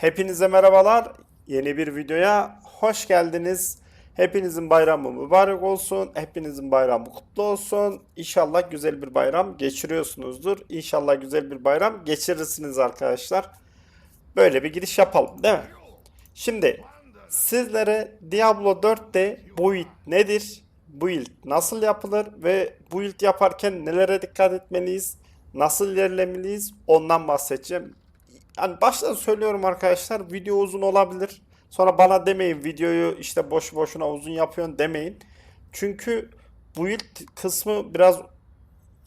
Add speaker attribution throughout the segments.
Speaker 1: Hepinize merhabalar. Yeni bir videoya hoş geldiniz. Hepinizin bayramı mübarek olsun. Hepinizin bayramı kutlu olsun. İnşallah güzel bir bayram geçiriyorsunuzdur. İnşallah güzel bir bayram geçirirsiniz arkadaşlar. Böyle bir giriş yapalım, değil mi? Şimdi sizlere Diablo 4'te build nedir? Build nasıl yapılır ve build yaparken nelere dikkat etmeliyiz? Nasıl ilerlemeliyiz? Ondan bahsedeceğim. Yani baştan söylüyorum arkadaşlar, video uzun olabilir. Sonra bana demeyin videoyu işte boş boşuna uzun yapıyorsun demeyin. Çünkü build kısmı biraz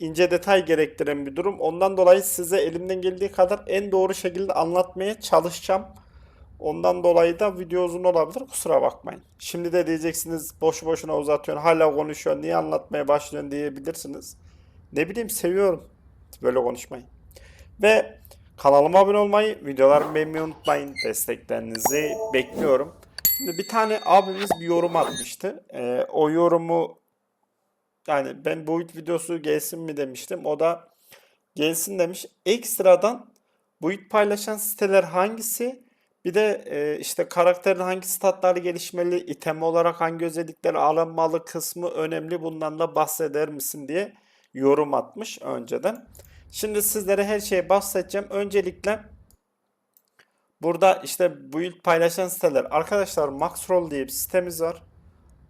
Speaker 1: ince detay gerektiren bir durum. Ondan dolayı size elimden geldiği kadar en doğru şekilde anlatmaya çalışacağım. Ondan dolayı da video uzun olabilir. Kusura bakmayın. Şimdi de diyeceksiniz boşu boşuna uzatıyorsun. Hala konuşuyorsun. Niye anlatmaya başlıyorsun diyebilirsiniz. Ne bileyim, seviyorum böyle konuşmayı. Ve kanalıma abone olmayı, videolarımı beğenmeyi unutmayın. Desteklerinizi bekliyorum. Şimdi bir tane abimiz bir yorum atmıştı. O yorumu, yani ben bu videosu gelsin mi demiştim. O da gelsin demiş. Ekstradan bu paylaşan siteler hangisi? Bir de işte karakterin hangi statları gelişmeli, item olarak hangi özellikleri alınmalı kısmı önemli. Bundan da bahseder misin diye yorum atmış önceden. Şimdi sizlere her şeye bahsedeceğim. Öncelikle burada işte build paylaşan siteler. Arkadaşlar Maxroll diye bir sitemiz var.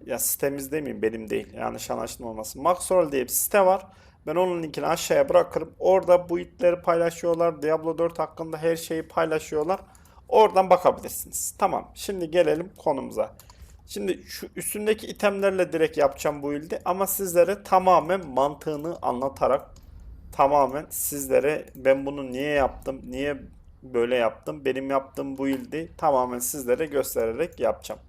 Speaker 1: Ya sitemiz demeyeyim, benim değil. Yanlış anlaşılma olmasın. Maxroll diye bir site var. Ben onun linkini aşağıya bırakırım. Orada build'leri paylaşıyorlar. Diablo 4 hakkında her şeyi paylaşıyorlar. Oradan bakabilirsiniz. Tamam. Şimdi gelelim konumuza. Şimdi şu üstündeki itemlerle direkt yapacağım bu build'i ama sizlere tamamen mantığını anlatarak, tamamen sizlere ben bunu niye yaptım, niye böyle yaptım, benim yaptığım bu build'i tamamen sizlere göstererek yapacağım.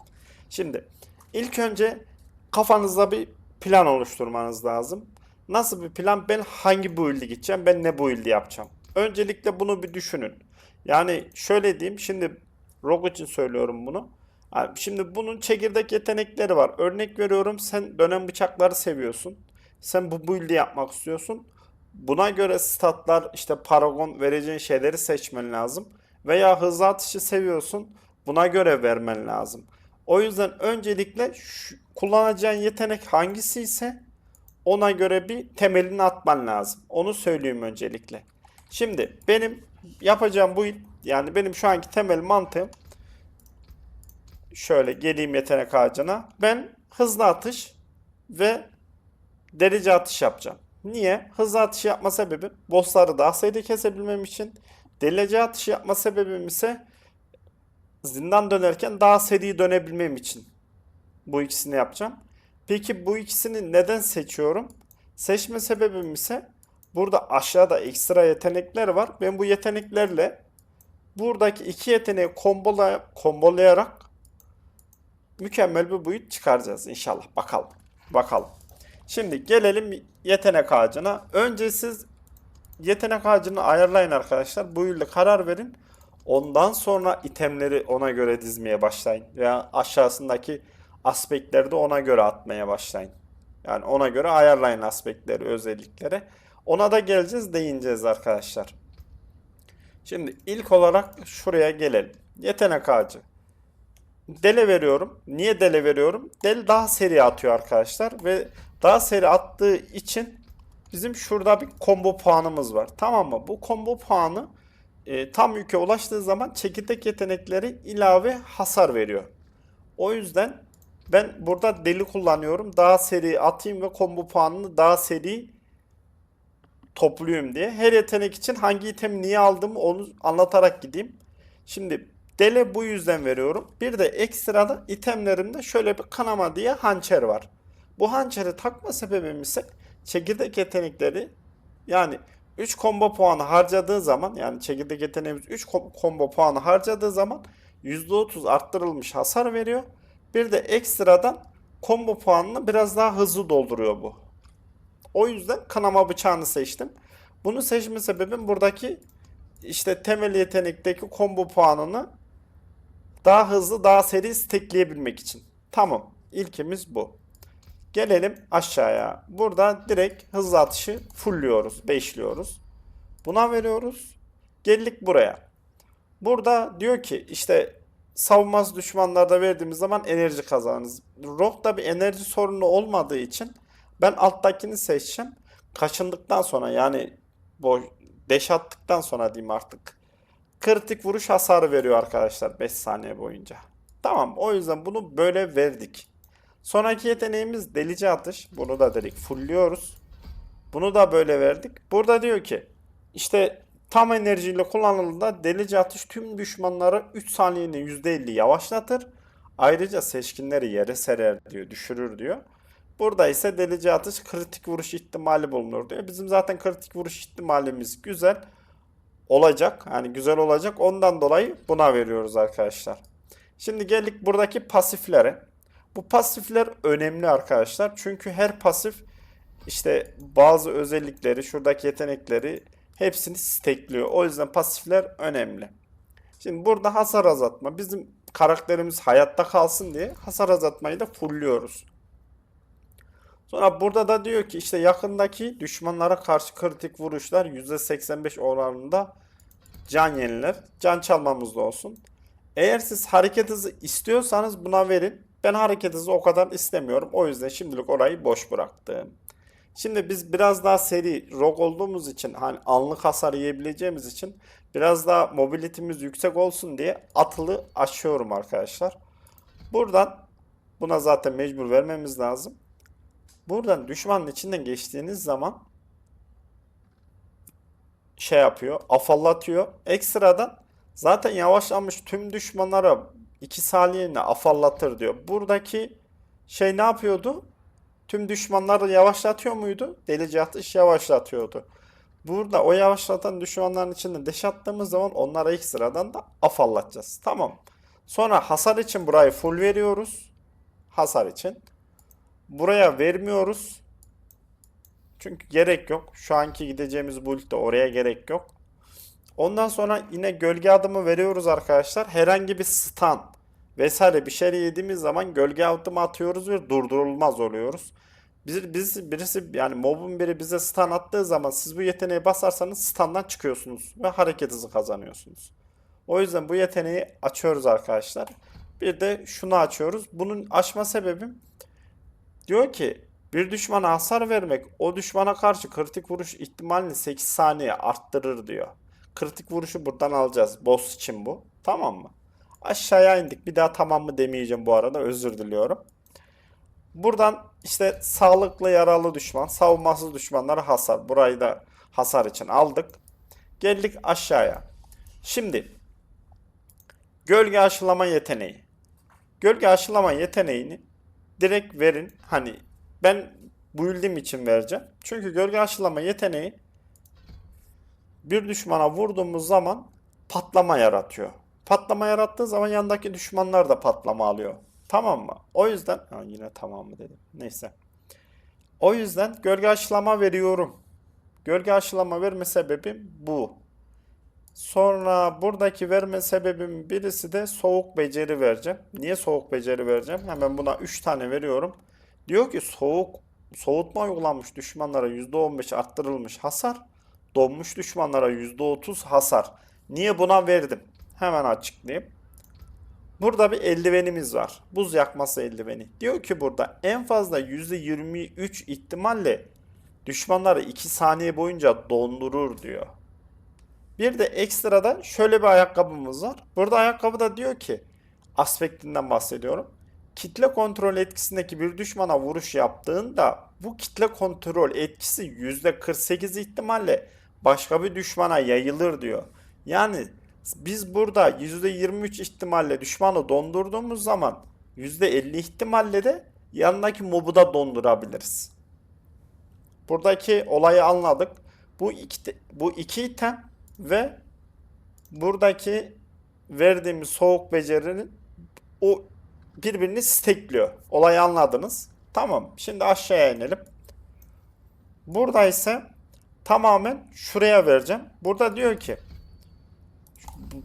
Speaker 1: Şimdi ilk önce kafanızda bir plan oluşturmanız lazım. Nasıl bir plan? Ben hangi build'e gideceğim? Ben ne build'i yapacağım? Öncelikle bunu bir düşünün. Yani şöyle diyeyim. Şimdi Rogue için söylüyorum bunu. Şimdi bunun çekirdek yetenekleri var. Örnek veriyorum, sen dönem bıçakları seviyorsun. Sen bu build'i yapmak istiyorsun. Buna göre statlar, işte paragon vereceğin şeyleri seçmen lazım. Veya hızlı atışı seviyorsun. Buna göre vermen lazım. O yüzden öncelikle kullanacağın yetenek hangisi ise ona göre bir temelini atman lazım. Onu söyleyeyim öncelikle. Şimdi benim yapacağım bu, yani benim şu anki temel mantığım, şöyle geleyim yetenek ağacına. Ben hızlı atış ve delici atış yapacağım. Niye? Hızlı atış yapma sebebim bossları daha seri kesebilmem için. Delici atış yapma sebebim ise zindan dönerken daha seri dönebilmem için. Bu ikisini yapacağım. Peki bu ikisini neden seçiyorum? Seçme sebebim ise burada aşağıda ekstra yetenekler var. Ben bu yeteneklerle buradaki iki yeteneği kombolayarak mükemmel bir build çıkaracağız inşallah. Bakalım. Bakalım. Şimdi gelelim yetenek ağacına. Önce siz yetenek ağacını ayarlayın arkadaşlar. Bu build'e karar verin. Ondan sonra itemleri ona göre dizmeye başlayın. Veya aşağısındaki aspektleri de ona göre atmaya başlayın. Yani ona göre ayarlayın aspektleri, özellikleri. Ona da geleceğiz, değineceğiz arkadaşlar. Şimdi ilk olarak şuraya gelelim. Yetenek ağacı. Dele veriyorum. Niye dele veriyorum? Del daha seri atıyor arkadaşlar ve daha seri attığı için bizim şurada bir combo puanımız var. Tamam mı? Bu combo puanı tam yüke ulaştığı zaman çekirdek yetenekleri ilave hasar veriyor. O yüzden ben burada deli kullanıyorum. Daha seri atayım ve combo puanını daha seri topluyorum diye. Her yetenek için hangi itemi niye aldığımı onu anlatarak gideyim. Şimdi dele bu yüzden veriyorum. Bir de ekstrada itemlerimde şöyle bir kanama diye hançer var. Bu hançeri takma sebebim ise çekirdek yetenekleri, yani 3 combo puanı harcadığı zaman, yani çekirdek yeteneğimiz 3 combo puanı harcadığı zaman %30 arttırılmış hasar veriyor. Bir de ekstradan combo puanını biraz daha hızlı dolduruyor bu. O yüzden kanama bıçağını seçtim. Bunu seçme sebebim buradaki işte temel yetenekteki combo puanını daha hızlı, daha seri stackleyebilmek için. Tamam. İlkimiz bu. Gelelim aşağıya. Burada direkt hızlı atışı fullliyoruz, beşliyoruz. Buna veriyoruz. Geldik buraya. Burada diyor ki işte savunmasız düşmanlarda verdiğimiz zaman enerji kazanırız. Rogue'da bir enerji sorunu olmadığı için ben alttakini seçeceğim. Kaçındıktan sonra yani bu deş attıktan sonra diyeyim artık. Kritik vuruş hasarı veriyor arkadaşlar 5 saniye boyunca. Tamam, o yüzden bunu böyle verdik. Sonraki yeteneğimiz delici atış. Bunu da dedik fullliyoruz. Bunu da böyle verdik. Burada diyor ki işte tam enerjiyle kullanıldığında delici atış tüm düşmanları 3 saniyenin %50 yavaşlatır. Ayrıca seçkinleri yere serer diyor, düşürür diyor. Burada ise delici atış kritik vuruş ihtimali bulunur diyor. Bizim zaten kritik vuruş ihtimalimiz güzel olacak. Yani güzel olacak. Ondan dolayı buna veriyoruz arkadaşlar. Şimdi geldik buradaki pasiflere. Bu pasifler önemli arkadaşlar. Çünkü her pasif işte bazı özellikleri, şuradaki yetenekleri hepsini stekliyor. O yüzden pasifler önemli. Şimdi burada hasar azaltma. Bizim karakterimiz hayatta kalsın diye hasar azaltmayı da fullliyoruz. Sonra burada da diyor ki işte yakındaki düşmanlara karşı kritik vuruşlar %85 oranında can yeniler. Can çalmamız da olsun. Eğer siz hareket hızı istiyorsanız buna verin. Ben hareket hızı o kadar istemiyorum. O yüzden şimdilik orayı boş bıraktım. Şimdi biz biraz daha seri rogue olduğumuz için hani anlık hasar yiyebileceğimiz için biraz daha mobilitimiz yüksek olsun diye atılı açıyorum arkadaşlar. Buradan buna zaten mecbur vermemiz lazım. Buradan düşmanın içinden geçtiğiniz zaman şey yapıyor, afallatıyor. Ekstradan zaten yavaşlamış tüm düşmanlara 2 saniyeliğine afallatır diyor. Buradaki şey ne yapıyordu? Tüm düşmanları yavaşlatıyor muydu? Delici atış yavaşlatıyordu. Burada o yavaşlatan düşmanların içinde deş attığımız zaman onlara ekstradan da afallatacağız. Tamam. Sonra hasar için burayı full veriyoruz. Hasar için. Buraya vermiyoruz. Çünkü gerek yok. Şu anki gideceğimiz build de oraya gerek yok. Ondan sonra yine gölge adımı veriyoruz arkadaşlar. Herhangi bir stun vesaire bir şey yediğimiz zaman gölge adımı atıyoruz ve durdurulmaz oluyoruz. Birisi yani mobun biri bize stun attığı zaman siz bu yeteneği basarsanız stun'dan çıkıyorsunuz ve hareket hızı kazanıyorsunuz. O yüzden bu yeteneği açıyoruz arkadaşlar. Bir de şunu açıyoruz. Bunun açma sebebim diyor ki bir düşmana hasar vermek o düşmana karşı kritik vuruş ihtimalini 8 saniye arttırır diyor. Kritik vuruşu buradan alacağız. Boss için bu. Tamam mı? Aşağıya indik. Bir daha tamam mı demeyeceğim bu arada. Özür diliyorum. Buradan işte sağlıklı yaralı düşman, savunmasız düşmanlara hasar. Burayı da hasar için aldık. Geldik aşağıya. Şimdi gölge aşılama yeteneği. Gölge aşılama yeteneğini direkt verin. Hani ben build'im için vereceğim. Çünkü gölge aşılama yeteneği bir düşmana vurduğumuz zaman patlama yaratıyor. Patlama yarattığı zaman yandaki düşmanlar da patlama alıyor. Tamam mı? O yüzden yine tamam mı dedim. Neyse. O yüzden gölge aşılama veriyorum. Gölge aşılama verme sebebim bu. Sonra buradaki verme sebebim birisi de soğuk beceri vereceğim. Niye soğuk beceri vereceğim? Hemen buna 3 tane veriyorum. Diyor ki soğutma uygulanmış düşmanlara %15 arttırılmış hasar. Donmuş düşmanlara %30 hasar. Niye buna verdim? Hemen açıklayayım. Burada bir eldivenimiz var. Buz yakması eldiveni. Diyor ki burada en fazla %23 ihtimalle düşmanları 2 saniye boyunca dondurur diyor. Bir de ekstradan şöyle bir ayakkabımız var. Burada ayakkabıda diyor ki aspektinden bahsediyorum. Kitle kontrol etkisindeki bir düşmana vuruş yaptığında bu kitle kontrol etkisi %48 ihtimalle başka bir düşmana yayılır diyor. Yani biz burada %23 ihtimalle düşmanı dondurduğumuz zaman %50 ihtimalle de yanındaki mobu da dondurabiliriz. Buradaki olayı anladık. Bu iki item ve buradaki verdiğimiz soğuk becerinin o birbirini stekliyor. Olayı anladınız. Tamam. Şimdi aşağıya inelim. Burada ise tamamen şuraya vereceğim. Burada diyor ki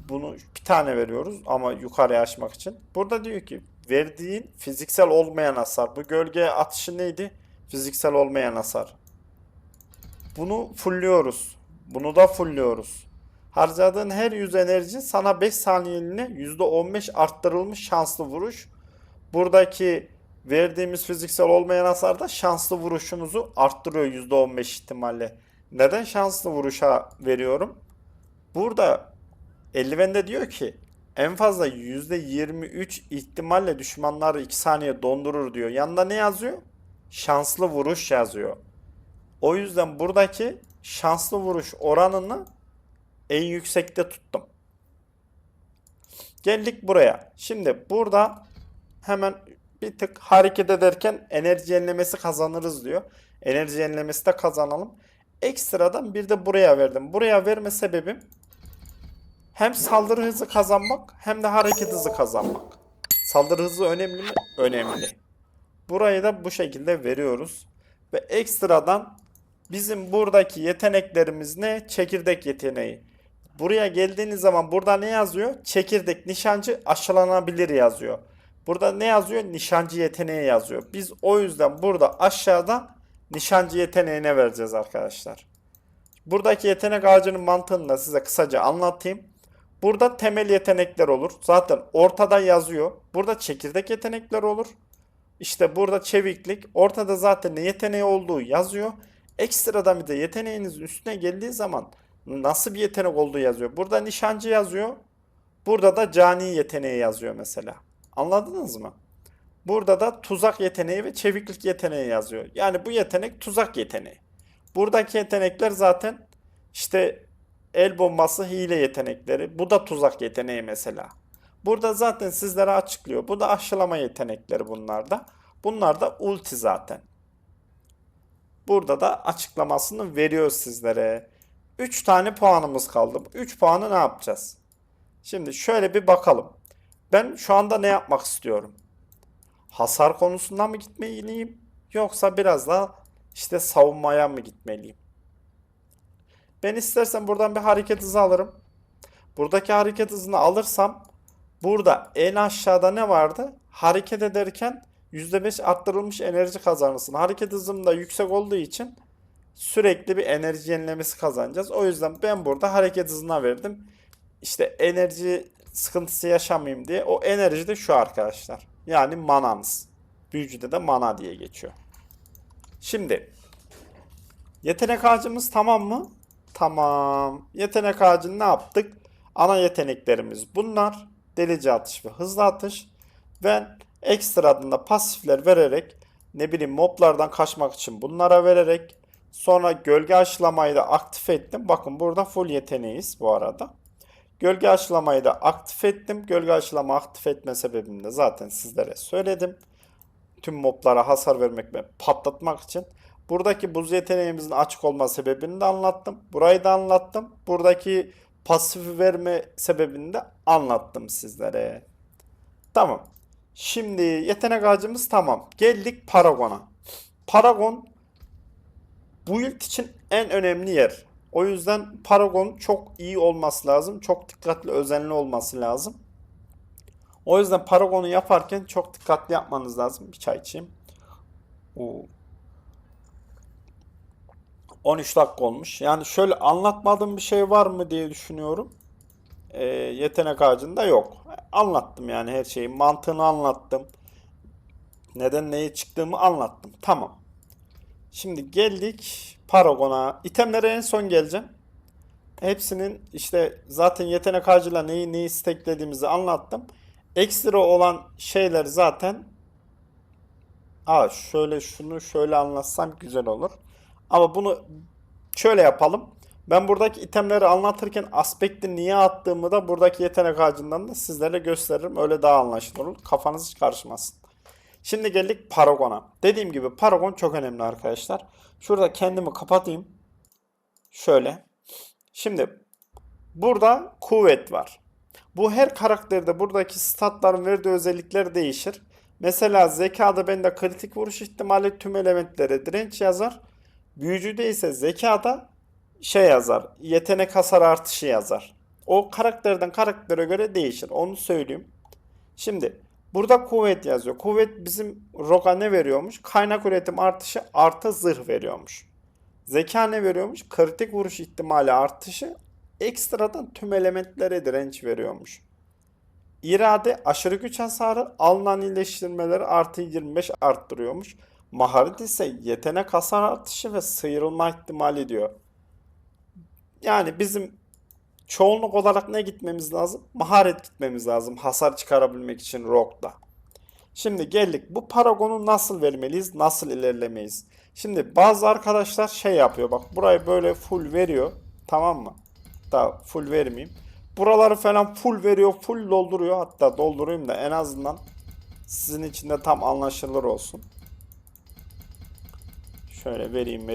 Speaker 1: bunu bir tane veriyoruz ama yukarıya açmak için. Burada diyor ki verdiğin fiziksel olmayan hasar. Bu gölge atışı neydi? Fiziksel olmayan hasar. Bunu fullliyoruz. Bunu da fullliyoruz. Harcadığın her 100 enerji sana 5 saniyeliğine %15 arttırılmış şanslı vuruş. Buradaki verdiğimiz fiziksel olmayan hasarda şanslı vuruşunuzu arttırıyor %15 ihtimalle. Neden şanslı vuruşa veriyorum? Burada eldivende diyor ki en fazla %23 ihtimalle düşmanları 2 saniye dondurur diyor. Yanında ne yazıyor? Şanslı vuruş yazıyor. O yüzden buradaki şanslı vuruş oranını en yüksekte tuttum. Geldik buraya. Şimdi burada hemen bir tık hareket ederken enerji yenilemesi kazanırız diyor. Enerji yenilemesi de kazanalım. Ekstradan bir de buraya verdim. Buraya verme sebebim hem saldırı hızı kazanmak hem de hareket hızı kazanmak. Saldırı hızı önemli mi? Önemli. Burayı da bu şekilde veriyoruz. Ve ekstradan bizim buradaki yeteneklerimiz ne? Çekirdek yeteneği. Buraya geldiğiniz zaman burada ne yazıyor? Çekirdek nişancı aşılanabilir yazıyor. Burada ne yazıyor? Nişancı yeteneği yazıyor. Biz o yüzden burada aşağıda nişancı yeteneğine vereceğiz arkadaşlar. Buradaki yetenek ağacının mantığını da size kısaca anlatayım. Burada temel yetenekler olur. Zaten ortada yazıyor. Burada çekirdek yetenekler olur. İşte burada çeviklik. Ortada zaten ne yeteneği olduğu yazıyor. Ekstradan bir de yeteneğinizin üstüne geldiği zaman nasıl bir yetenek olduğu yazıyor. Burada nişancı yazıyor. Burada da cani yeteneği yazıyor mesela. Anladınız mı? Burada da tuzak yeteneği ve çeviklik yeteneği yazıyor. Yani bu yetenek tuzak yeteneği. Buradaki yetenekler zaten işte el bombası, hile yetenekleri. Bu da tuzak yeteneği mesela. Burada zaten sizlere açıklıyor. Bu da aşılama yetenekleri bunlarda. Bunlar da ulti zaten. Burada da açıklamasını veriyor sizlere. 3 tane puanımız kaldı. 3 puanı ne yapacağız? Şimdi şöyle bir bakalım. Ben şu anda ne yapmak istiyorum? Hasar konusunda mı gitmeliyim? Yoksa biraz daha işte savunmaya mı gitmeliyim? Ben istersen buradan bir hareket hızı alırım. Buradaki hareket hızını alırsam burada en aşağıda ne vardı? Hareket ederken %5 arttırılmış enerji kazanırsın. Hareket hızım da yüksek olduğu için sürekli bir enerji yenilemesi kazanacağız. O yüzden ben burada hareket hızına verdim. İşte enerji sıkıntısı yaşamayayım diye. O enerji de şu arkadaşlar. Yani mananız. Büyücüde de mana diye geçiyor. Şimdi yetenek ağacımız tamam mı? Tamam. Yetenek ağacını ne yaptık? Ana yeteneklerimiz bunlar. Delici atış ve hızlı atış. Ben ekstradan da pasifler vererek ne bileyim moblardan kaçmak için bunlara vererek sonra gölge aşılamayı da aktif ettim. Bakın burada full yeteneğiz bu arada. Gölge aşılamayı da aktif ettim. Gölge aşılama aktif etme sebebini de zaten sizlere söyledim. Tüm moblara hasar vermek ve patlatmak için. Buradaki buz yeteneğimizin açık olma sebebini de anlattım. Burayı da anlattım. Buradaki pasifi verme sebebini de anlattım sizlere. Tamam. Şimdi yetenek ağacımız tamam. Geldik Paragon'a. Paragon build için en önemli yer. O yüzden Paragon çok iyi olması lazım. Çok dikkatli, özenli olması lazım. O yüzden Paragon'u yaparken çok dikkatli yapmanız lazım. Bir çay içeyim. Oo. 13 dakika olmuş. Yani şöyle anlatmadığım bir şey var mı diye düşünüyorum. Yetenek ağacında yok. Anlattım yani her şeyi. Mantığını anlattım. Neden neye çıktığımı anlattım. Tamam. Şimdi geldik Paragon'a. İtemlere en son geleceğim. Hepsinin işte zaten yetenek ağacıyla neyi stacklediğimizi anlattım. Ekstra olan şeyler zaten şöyle şunu şöyle anlatsam güzel olur. Ama bunu şöyle yapalım. Ben buradaki itemleri anlatırken aspekti niye attığımı da buradaki yetenek ağacından da sizlere gösteririm. Öyle daha anlaşılır olur. Kafanız hiç karışmasın. Şimdi geldik Paragon'a. Dediğim gibi Paragon çok önemli arkadaşlar. Şurada kendimi kapatayım. Şöyle. Şimdi burada kuvvet var. Bu her karakterde buradaki statların verdiği özellikler değişir. Mesela zekada bende kritik vuruş ihtimali tüm elementlere direnç yazar. Büyücüde ise zekada şey yazar. Yetenek hasar artışı yazar. O karakterden karaktere göre değişir. Onu söyleyeyim. Şimdi burada kuvvet yazıyor. Kuvvet bizim Rogue'a ne veriyormuş? Kaynak üretim artışı artı zırh veriyormuş. Zeka ne veriyormuş? Kritik vuruş ihtimali artışı ekstradan tüm elementlere direnç veriyormuş. İrade aşırı güç hasarı, alınan iyileştirmeleri artı 25 arttırıyormuş. Maharet ise yetenek hasar artışı ve sıyrılma ihtimali diyor. Yani bizim çoğunluk olarak ne gitmemiz lazım? Maharet gitmemiz lazım hasar çıkarabilmek için Rogue'da. Şimdi geldik. Bu paragonu nasıl vermeliyiz? Nasıl ilerlemeyiz? Şimdi bazı arkadaşlar şey yapıyor. Bak burayı böyle full veriyor. Tamam mı? Daha full vermeyeyim. Buraları falan full veriyor. Full dolduruyor. Hatta doldurayım da en azından sizin için de tam anlaşılır olsun. Şöyle vereyim.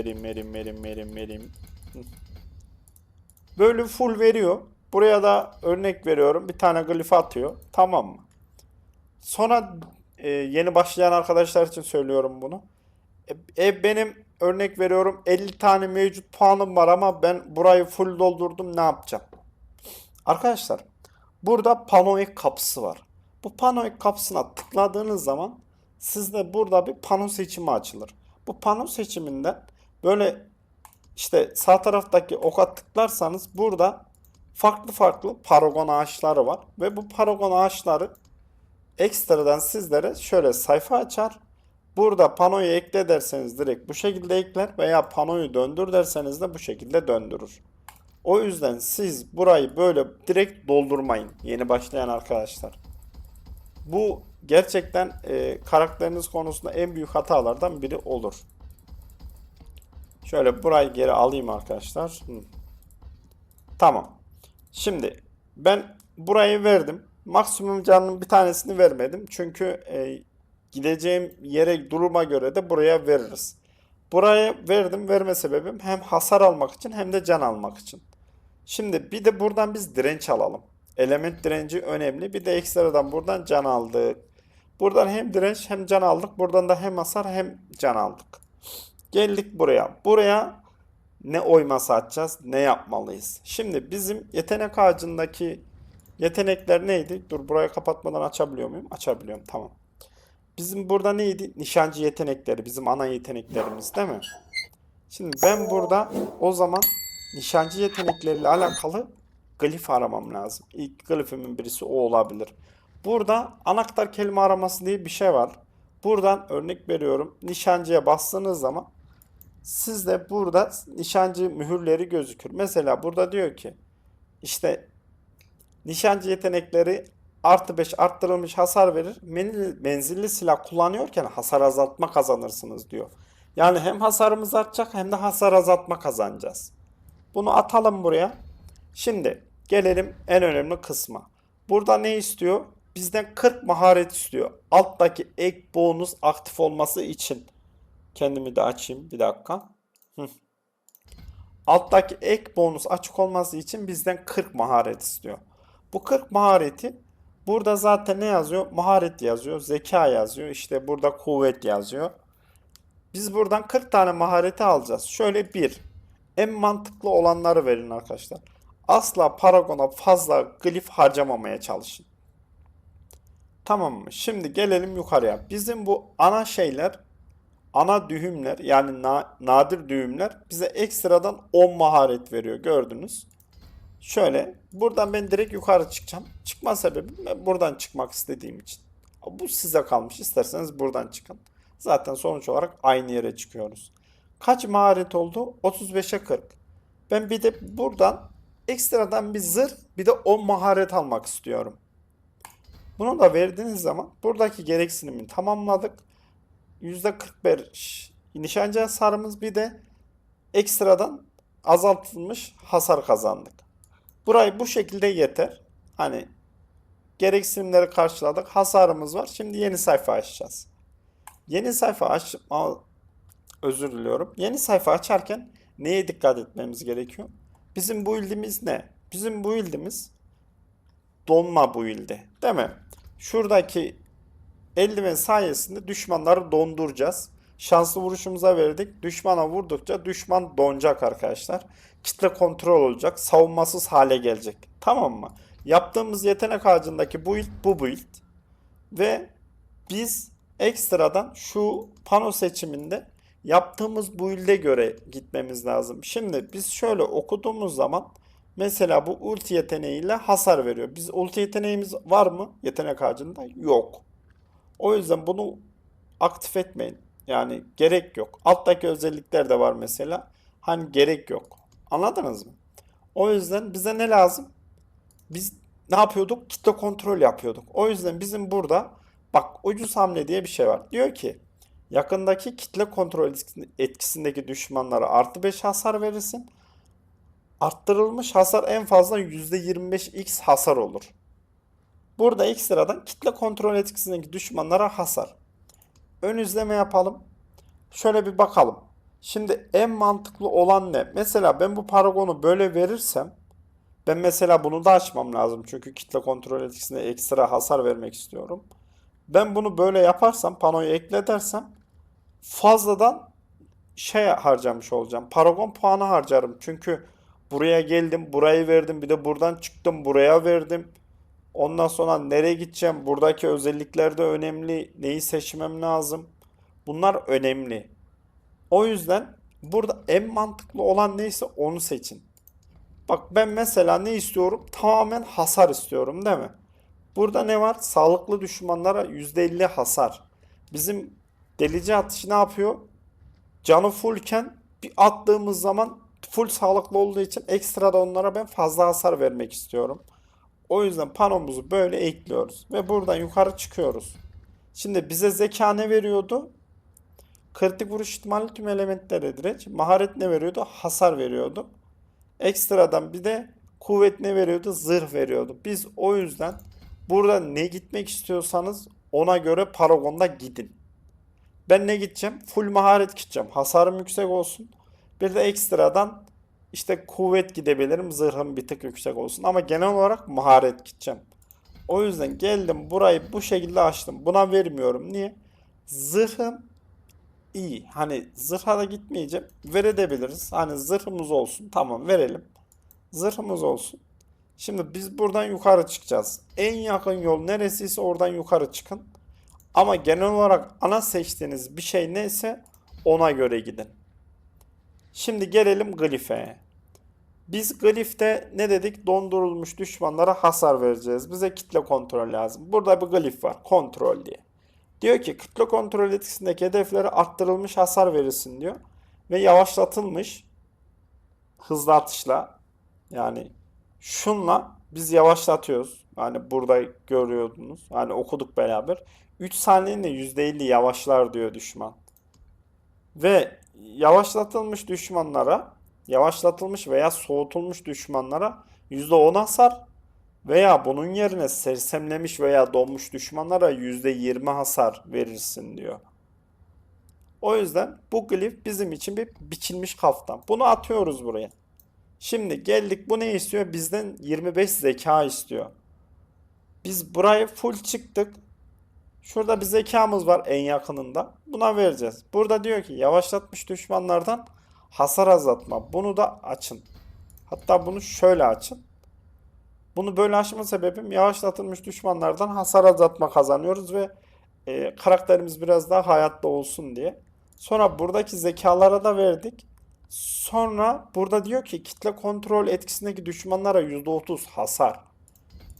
Speaker 1: Böyle full veriyor. Buraya da örnek veriyorum. Bir tane glif atıyor. Tamam mı? Sonra yeni başlayan arkadaşlar için söylüyorum bunu. Benim örnek veriyorum 50 tane mevcut puanım var ama ben burayı full doldurdum, ne yapacağım? Arkadaşlar burada panoik kapısı var. Bu panoik kapısına tıkladığınız zaman sizde burada bir pano seçimi açılır. Bu pano seçiminden böyle işte sağ taraftaki oka tıklarsanız burada farklı farklı paragon ağaçları var. Ve bu paragon ağaçları ekstradan sizlere şöyle sayfa açar. Burada panoyu ekle derseniz direkt bu şekilde ekler veya panoyu döndür derseniz de bu şekilde döndürür. O yüzden siz burayı böyle direkt doldurmayın yeni başlayan arkadaşlar. Bu gerçekten karakteriniz konusunda en büyük hatalardan biri olur. Şöyle burayı geri alayım arkadaşlar. Tamam. Şimdi ben burayı verdim. Maksimum canının bir tanesini vermedim. Çünkü gideceğim yere duruma göre de buraya veririz. Buraya verdim. Verme sebebim hem hasar almak için hem de can almak için. Şimdi bir de buradan biz direnç alalım. Element direnci önemli. Bir de ekstradan buradan can aldık. Buradan hem direnç hem can aldık. Buradan da hem hasar hem can aldık. Geldik buraya. Buraya ne oyması atacağız? Ne yapmalıyız? Şimdi bizim yetenek ağacındaki yetenekler neydi? Dur burayı kapatmadan açabiliyor muyum? Açabiliyorum. Tamam. Bizim burada neydi? Nişancı yetenekleri. Bizim ana yeteneklerimiz değil mi? Şimdi ben burada o zaman nişancı yetenekleriyle alakalı glif aramam lazım. İlk glifimin birisi o olabilir. Burada anahtar kelime araması diye bir şey var. Buradan örnek veriyorum. Nişancıya bastığınız zaman sizde burada nişancı mühürleri gözükür. Mesela burada diyor ki işte nişancı yetenekleri artı 5 arttırılmış hasar verir. Menzilli silah kullanıyorken hasar azaltma kazanırsınız diyor. Yani hem hasarımız artacak hem de hasar azaltma kazanacağız. Bunu atalım buraya. Şimdi gelelim en önemli kısma. Burada ne istiyor? Bizden 40 maharet istiyor. Alttaki ek bonus aktif olması için. Kendimi de açayım bir dakika. Alttaki ek bonus açık olması için bizden 40 maharet istiyor. Bu 40 mahareti burada zaten ne yazıyor? Maharet yazıyor, zeka yazıyor, işte burada kuvvet yazıyor. Biz buradan 40 tane mahareti alacağız. Şöyle bir. En mantıklı olanları verin arkadaşlar. Asla paragona fazla glif harcamamaya çalışın. Tamam mı? Şimdi gelelim yukarıya. Bizim bu ana şeyler, ana düğümler yani nadir düğümler bize ekstradan 10 maharet veriyor. Gördünüz. Şöyle buradan ben direkt yukarı çıkacağım. Çıkma sebebim ben buradan çıkmak istediğim için. Bu size kalmış. İsterseniz buradan çıkın. Zaten sonuç olarak aynı yere çıkıyoruz. Kaç maharet oldu? 35'e 40. Ben bir de buradan ekstradan bir zırh bir de 10 maharet almak istiyorum. Bunu da verdiğiniz zaman buradaki gereksinimi tamamladık. %45 nişancı hasarımız bir de ekstradan azaltılmış hasar kazandık. Burayı bu şekilde yeter. Hani gereksinimleri karşıladık. Hasarımız var. Şimdi yeni sayfa açacağız. Yeni sayfa özür diliyorum. Yeni sayfa açarken neye dikkat etmemiz gerekiyor? Bizim build'imiz ne? Bizim build'imiz donma build'i, değil mi? Şuradaki eldiven sayesinde düşmanları donduracağız. Şanslı vuruşumuza verdik. Düşmana vurdukça düşman donacak arkadaşlar. Kitle kontrol olacak. Savunmasız hale gelecek. Tamam mı? Yaptığımız yetenek ağacındaki build bu build. Ve biz ekstradan şu pano seçiminde yaptığımız build'e göre gitmemiz lazım. Şimdi biz şöyle okuduğumuz zaman Mesela bu ulti yeteneğiyle hasar veriyor. Biz ulti yeteneğimiz var mı yetenek ağacında? Yok. O yüzden bunu aktif etmeyin. Yani gerek yok. Alttaki özellikler de var mesela. Hani gerek yok. Anladınız mı? O yüzden bize ne lazım? Biz ne yapıyorduk? Kitle kontrol yapıyorduk. O yüzden bizim burada bak ucuz hamle diye bir şey var. Diyor ki yakındaki kitle kontrol etkisindeki düşmanlara artı 5 hasar verirsin. Arttırılmış hasar en fazla %25x hasar olur. Burada ekstradan kitle kontrol etkisindeki düşmanlara hasar. Ön izleme yapalım. Şöyle bir bakalım. Şimdi en mantıklı olan ne? Mesela ben bu paragonu böyle verirsem ben mesela bunu da açmam lazım. Çünkü kitle kontrol etkisine ekstra hasar vermek istiyorum. Ben bunu böyle yaparsam, panoyu ekle dersem fazladan şey harcamış olacağım. Paragon puanı harcarım. Çünkü buraya geldim, burayı verdim. Bir de buradan çıktım, buraya verdim. Ondan sonra nereye gideceğim? Buradaki özellikler de önemli. Neyi seçmem lazım? Bunlar önemli. O yüzden burada en mantıklı olan neyse onu seçin. Bak ben mesela ne istiyorum? Tamamen hasar istiyorum değil mi? Burada ne var? Sağlıklı düşmanlara %50 hasar. Bizim delici atışı ne yapıyor? Canı fullken bir attığımız zaman full sağlıklı olduğu için ekstra da onlara ben fazla hasar vermek istiyorum. O yüzden panomuzu böyle ekliyoruz ve buradan yukarı çıkıyoruz. Şimdi bize zeka ne veriyordu? Kritik vuruş ihtimali tüm elementlere direnç. Maharet ne veriyordu? Hasar veriyordu. Ekstradan bir de kuvvet ne veriyordu? Zırh veriyordu. Biz o yüzden burada ne gitmek istiyorsanız ona göre Paragon'da gidin. Ben ne gideceğim? Full maharet gideceğim. Hasarım yüksek olsun. Bir de ekstradan işte kuvvet gidebilirim. Zırhım bir tık yüksek olsun. Ama genel olarak maharet gideceğim. O yüzden geldim burayı bu şekilde açtım. Buna vermiyorum. Niye? Zırhım iyi. Hani zırha da gitmeyeceğim. Verebiliriz. Hani zırhımız olsun. Tamam verelim. Zırhımız olsun. Şimdi biz buradan yukarı çıkacağız. En yakın yol neresiyse oradan yukarı çıkın. Ama genel olarak ana seçtiğiniz bir şey neyse ona göre gidin. Şimdi gelelim Glyph'e. Biz Glyph'te ne dedik? Dondurulmuş düşmanlara hasar vereceğiz. Bize kitle kontrol lazım. Burada bir Glyph var. Kontrol diye. Diyor ki kitle kontrol etkisindeki hedeflere arttırılmış hasar verirsin diyor. Ve yavaşlatılmış hızlı atışla yani şunla biz yavaşlatıyoruz. Hani burada görüyordunuz. Hani okuduk beraber. 3 saniyede %50 yavaşlar diyor düşman. Ve yavaşlatılmış düşmanlara, yavaşlatılmış veya soğutulmuş düşmanlara %10 hasar veya bunun yerine sersemlemiş veya donmuş düşmanlara %20 hasar verirsin diyor. O yüzden bu glif bizim için bir biçilmiş kaftan. Bunu atıyoruz buraya. Şimdi geldik bu ne istiyor? Bizden 25 zeka istiyor. Biz burayı full çıktık. Şurada bir zekamız var en yakınında. Buna vereceğiz. Burada diyor ki yavaşlatmış düşmanlardan hasar azaltma. Bunu da açın. Hatta bunu şöyle açın. Bunu böyle açma sebebim yavaşlatılmış düşmanlardan hasar azaltma kazanıyoruz ve karakterimiz biraz daha hayatta olsun diye. Sonra buradaki zekalara da verdik. Sonra burada diyor ki kitle kontrol etkisindeki düşmanlara %30 hasar.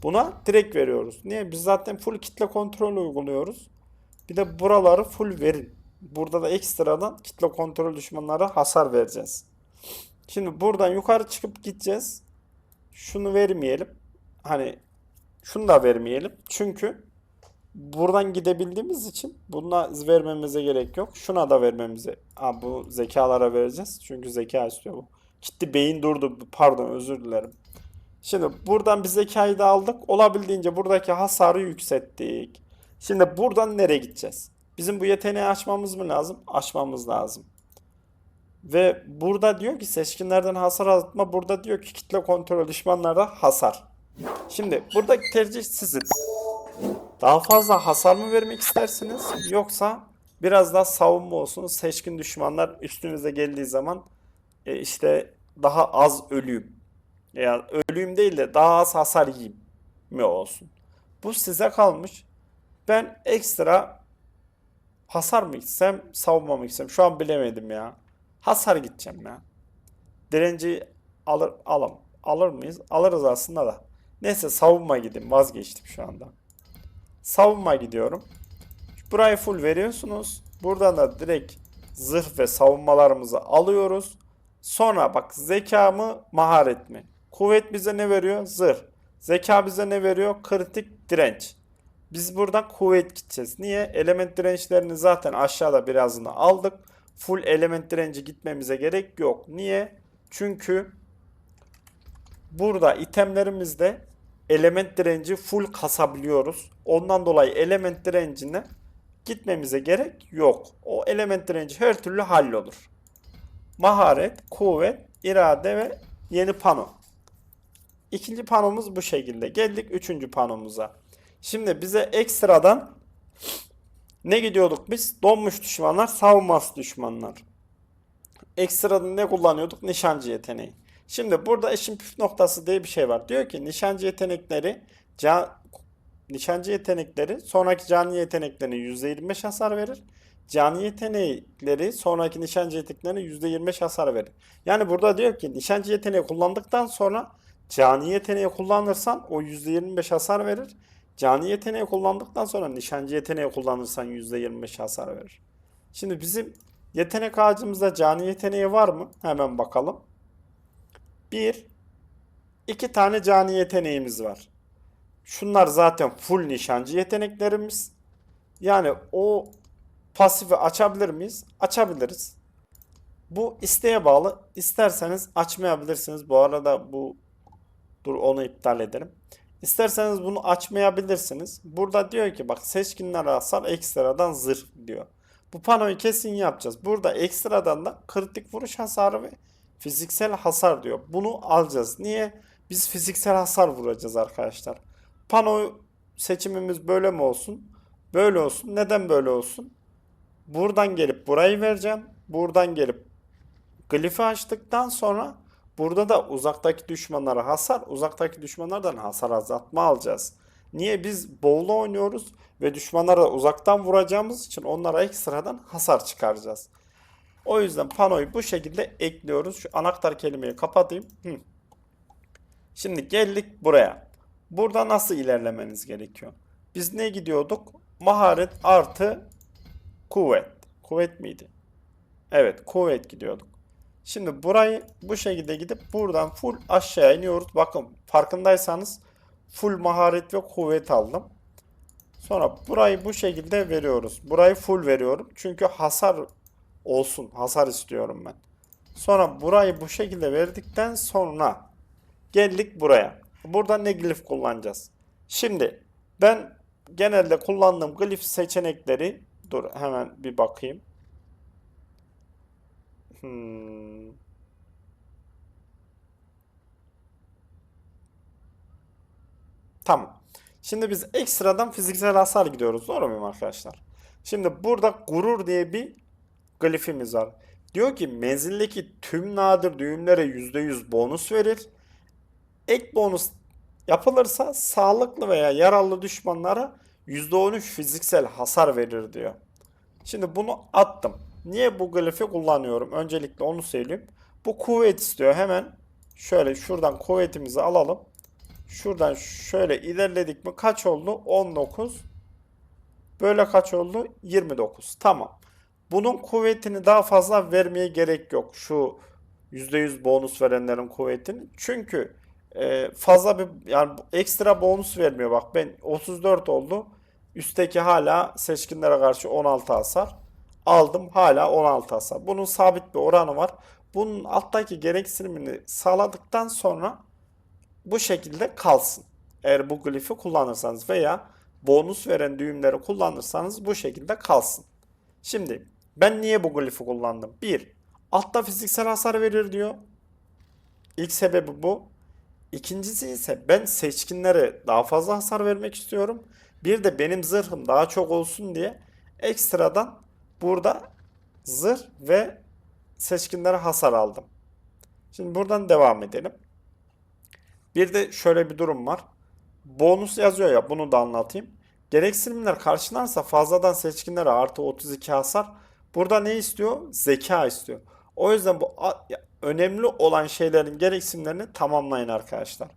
Speaker 1: Buna direkt veriyoruz. Niye? Biz zaten full kitle kontrol uyguluyoruz. Bir de buraları full verin. Burada da ekstradan kitle kontrol düşmanlara hasar vereceğiz. Şimdi buradan yukarı çıkıp gideceğiz. Şunu vermeyelim. Hani şunu da vermeyelim. Çünkü buradan gidebildiğimiz için buna vermemize gerek yok. Şuna da vermemize. Bu zekalara vereceğiz. Çünkü zeka istiyor bu. Gitti beyin durdu. Pardon özür dilerim. Şimdi buradan bir zekayı da aldık. Olabildiğince buradaki hasarı yükselttik. Şimdi buradan nereye gideceğiz? Bizim bu yeteneği açmamız mı lazım? Açmamız lazım. Ve burada diyor ki seçkinlerden hasar azaltma. Burada diyor ki kitle kontrol düşmanlarda hasar. Şimdi buradaki tercih sizin. Daha fazla hasar mı vermek istersiniz? Yoksa biraz daha savunma olsun. Seçkin düşmanlar üstünüze geldiği zaman işte daha az ölüyüm. Yani ölüyüm değil de daha az hasar yiyeyim mi olsun. Bu size kalmış. Ben ekstra hasar mı gitsem, savunma mı gitsem şu an bilemedim ya. Hasar gideceğim ya. Direnci alır, alam. alır mıyız? Alırız aslında da. Neyse savunma gideyim. Vazgeçtim şu anda. Savunma gidiyorum. Burayı full veriyorsunuz. Buradan da direkt zırh ve savunmalarımızı alıyoruz. Sonra bak zeka mı maharet mi? Kuvvet bize ne veriyor? Zırh. Zeka bize ne veriyor? Kritik direnç. Biz buradan kuvvet gideceğiz. Niye? Element dirençlerini zaten aşağıda birazını aldık. Full element direnci gitmemize gerek yok. Niye? Çünkü burada itemlerimizde element direnci full kasabiliyoruz. Ondan dolayı element direncine gitmemize gerek yok. O element direnci her türlü hallolur. Maharet, kuvvet, irade ve yeni pano. İkinci panomuz bu şekilde. Geldik üçüncü panomuza. Şimdi bize ekstradan ne gidiyorduk biz? Donmuş düşmanlar, savunması düşmanlar. Ekstradan ne kullanıyorduk? Nişancı yeteneği. Şimdi burada işin püf noktası diye bir şey var. Diyor ki nişancı yetenekleri sonraki canlı yeteneklerine %25 hasar verir. Canlı yetenekleri sonraki nişancı yeteneklerine %25 hasar verir. Yani burada diyor ki nişancı yeteneği kullandıktan sonra canlı yeteneği kullanırsan o %25 hasar verir. Canlı yeteneği kullandıktan sonra nişancı yeteneği kullanırsan %25 hasar verir. Şimdi bizim yetenek ağacımızda canlı yeteneği var mı? Hemen bakalım. Bir, iki tane canlı yeteneğimiz var. Şunlar zaten full nişancı yeteneklerimiz. Yani o pasifi açabilir miyiz? Açabiliriz. Bu isteğe bağlı. İsterseniz açmayabilirsiniz. Bu arada dur onu iptal edelim. İsterseniz bunu açmayabilirsiniz. Burada diyor ki bak seçkinlere hasar ekstradan zırh diyor. Bu panoyu kesin yapacağız. Burada ekstradan da kritik vuruş hasarı ve fiziksel hasar diyor. Bunu alacağız. Niye? Biz fiziksel hasar vuracağız arkadaşlar. Pano seçimimiz böyle mi olsun? Böyle olsun. Neden böyle olsun? Buradan gelip burayı vereceğim. Buradan gelip glifi açtıktan sonra burada da uzaktaki düşmanlara hasar, uzaktaki düşmanlardan hasar azaltma alacağız. Niye? Biz bowl'la oynuyoruz ve düşmanlara uzaktan vuracağımız için onlara ekstradan hasar çıkaracağız. O yüzden panoyu bu şekilde ekliyoruz. Şu anahtar kelimeyi kapatayım. Şimdi geldik buraya. Burada nasıl ilerlemeniz gerekiyor? Biz ne gidiyorduk? Maharet artı kuvvet. Kuvvet miydi? Evet, kuvvet gidiyorduk. Şimdi burayı bu şekilde gidip buradan full aşağıya iniyoruz. Bakın farkındaysanız full maharet ve kuvvet aldım. Sonra burayı bu şekilde veriyoruz. Burayı full veriyorum. Çünkü hasar olsun. Hasar istiyorum ben. Sonra burayı bu şekilde verdikten sonra geldik buraya. Burada ne glif kullanacağız? Şimdi ben genelde kullandığım glif seçenekleri dur hemen bir bakayım. Tamam. Şimdi biz ekstradan fiziksel hasar gidiyoruz. Doğru muyum arkadaşlar? Şimdi burada gurur diye bir glifimiz var. Diyor ki menzildeki tüm nadir düğümlere %100 bonus verir. Ek bonus yapılırsa sağlıklı veya yaralı düşmanlara %13 fiziksel hasar verir diyor. Şimdi bunu attım. Niye bu glifi kullanıyorum? Öncelikle onu söyleyeyim. Bu kuvvet istiyor. Hemen şöyle şuradan kuvvetimizi alalım. Şuradan şöyle ilerledik mi kaç oldu? 19. Böyle kaç oldu? 29. Tamam. Bunun kuvvetini daha fazla vermeye gerek yok. Şu %100 bonus verenlerin kuvvetini. Çünkü fazla bir yani ekstra bonus vermiyor. Bak ben 34 oldu. Üstteki hala seçkinlere karşı 16 hasar. Aldım hala 16 hasar. Bunun sabit bir oranı var. Bunun alttaki gereksinimini sağladıktan sonra bu şekilde kalsın. Eğer bu glifi kullanırsanız veya bonus veren düğümleri kullanırsanız bu şekilde kalsın. Şimdi ben niye bu glifi kullandım? Bir, altta fiziksel hasar verir diyor. İlk sebebi bu. İkincisi ise ben seçkinlere daha fazla hasar vermek istiyorum. Bir de benim zırhım daha çok olsun diye ekstradan burada zırh ve seçkinlere hasar aldım. Şimdi buradan devam edelim. Bir de şöyle bir durum var. Bonus yazıyor ya bunu da anlatayım. Gereksinimler karşılanırsa fazladan seçkinlere artı 32 hasar. Burada ne istiyor? Zeka istiyor. O yüzden bu önemli olan şeylerin gereksinimlerini tamamlayın arkadaşlar.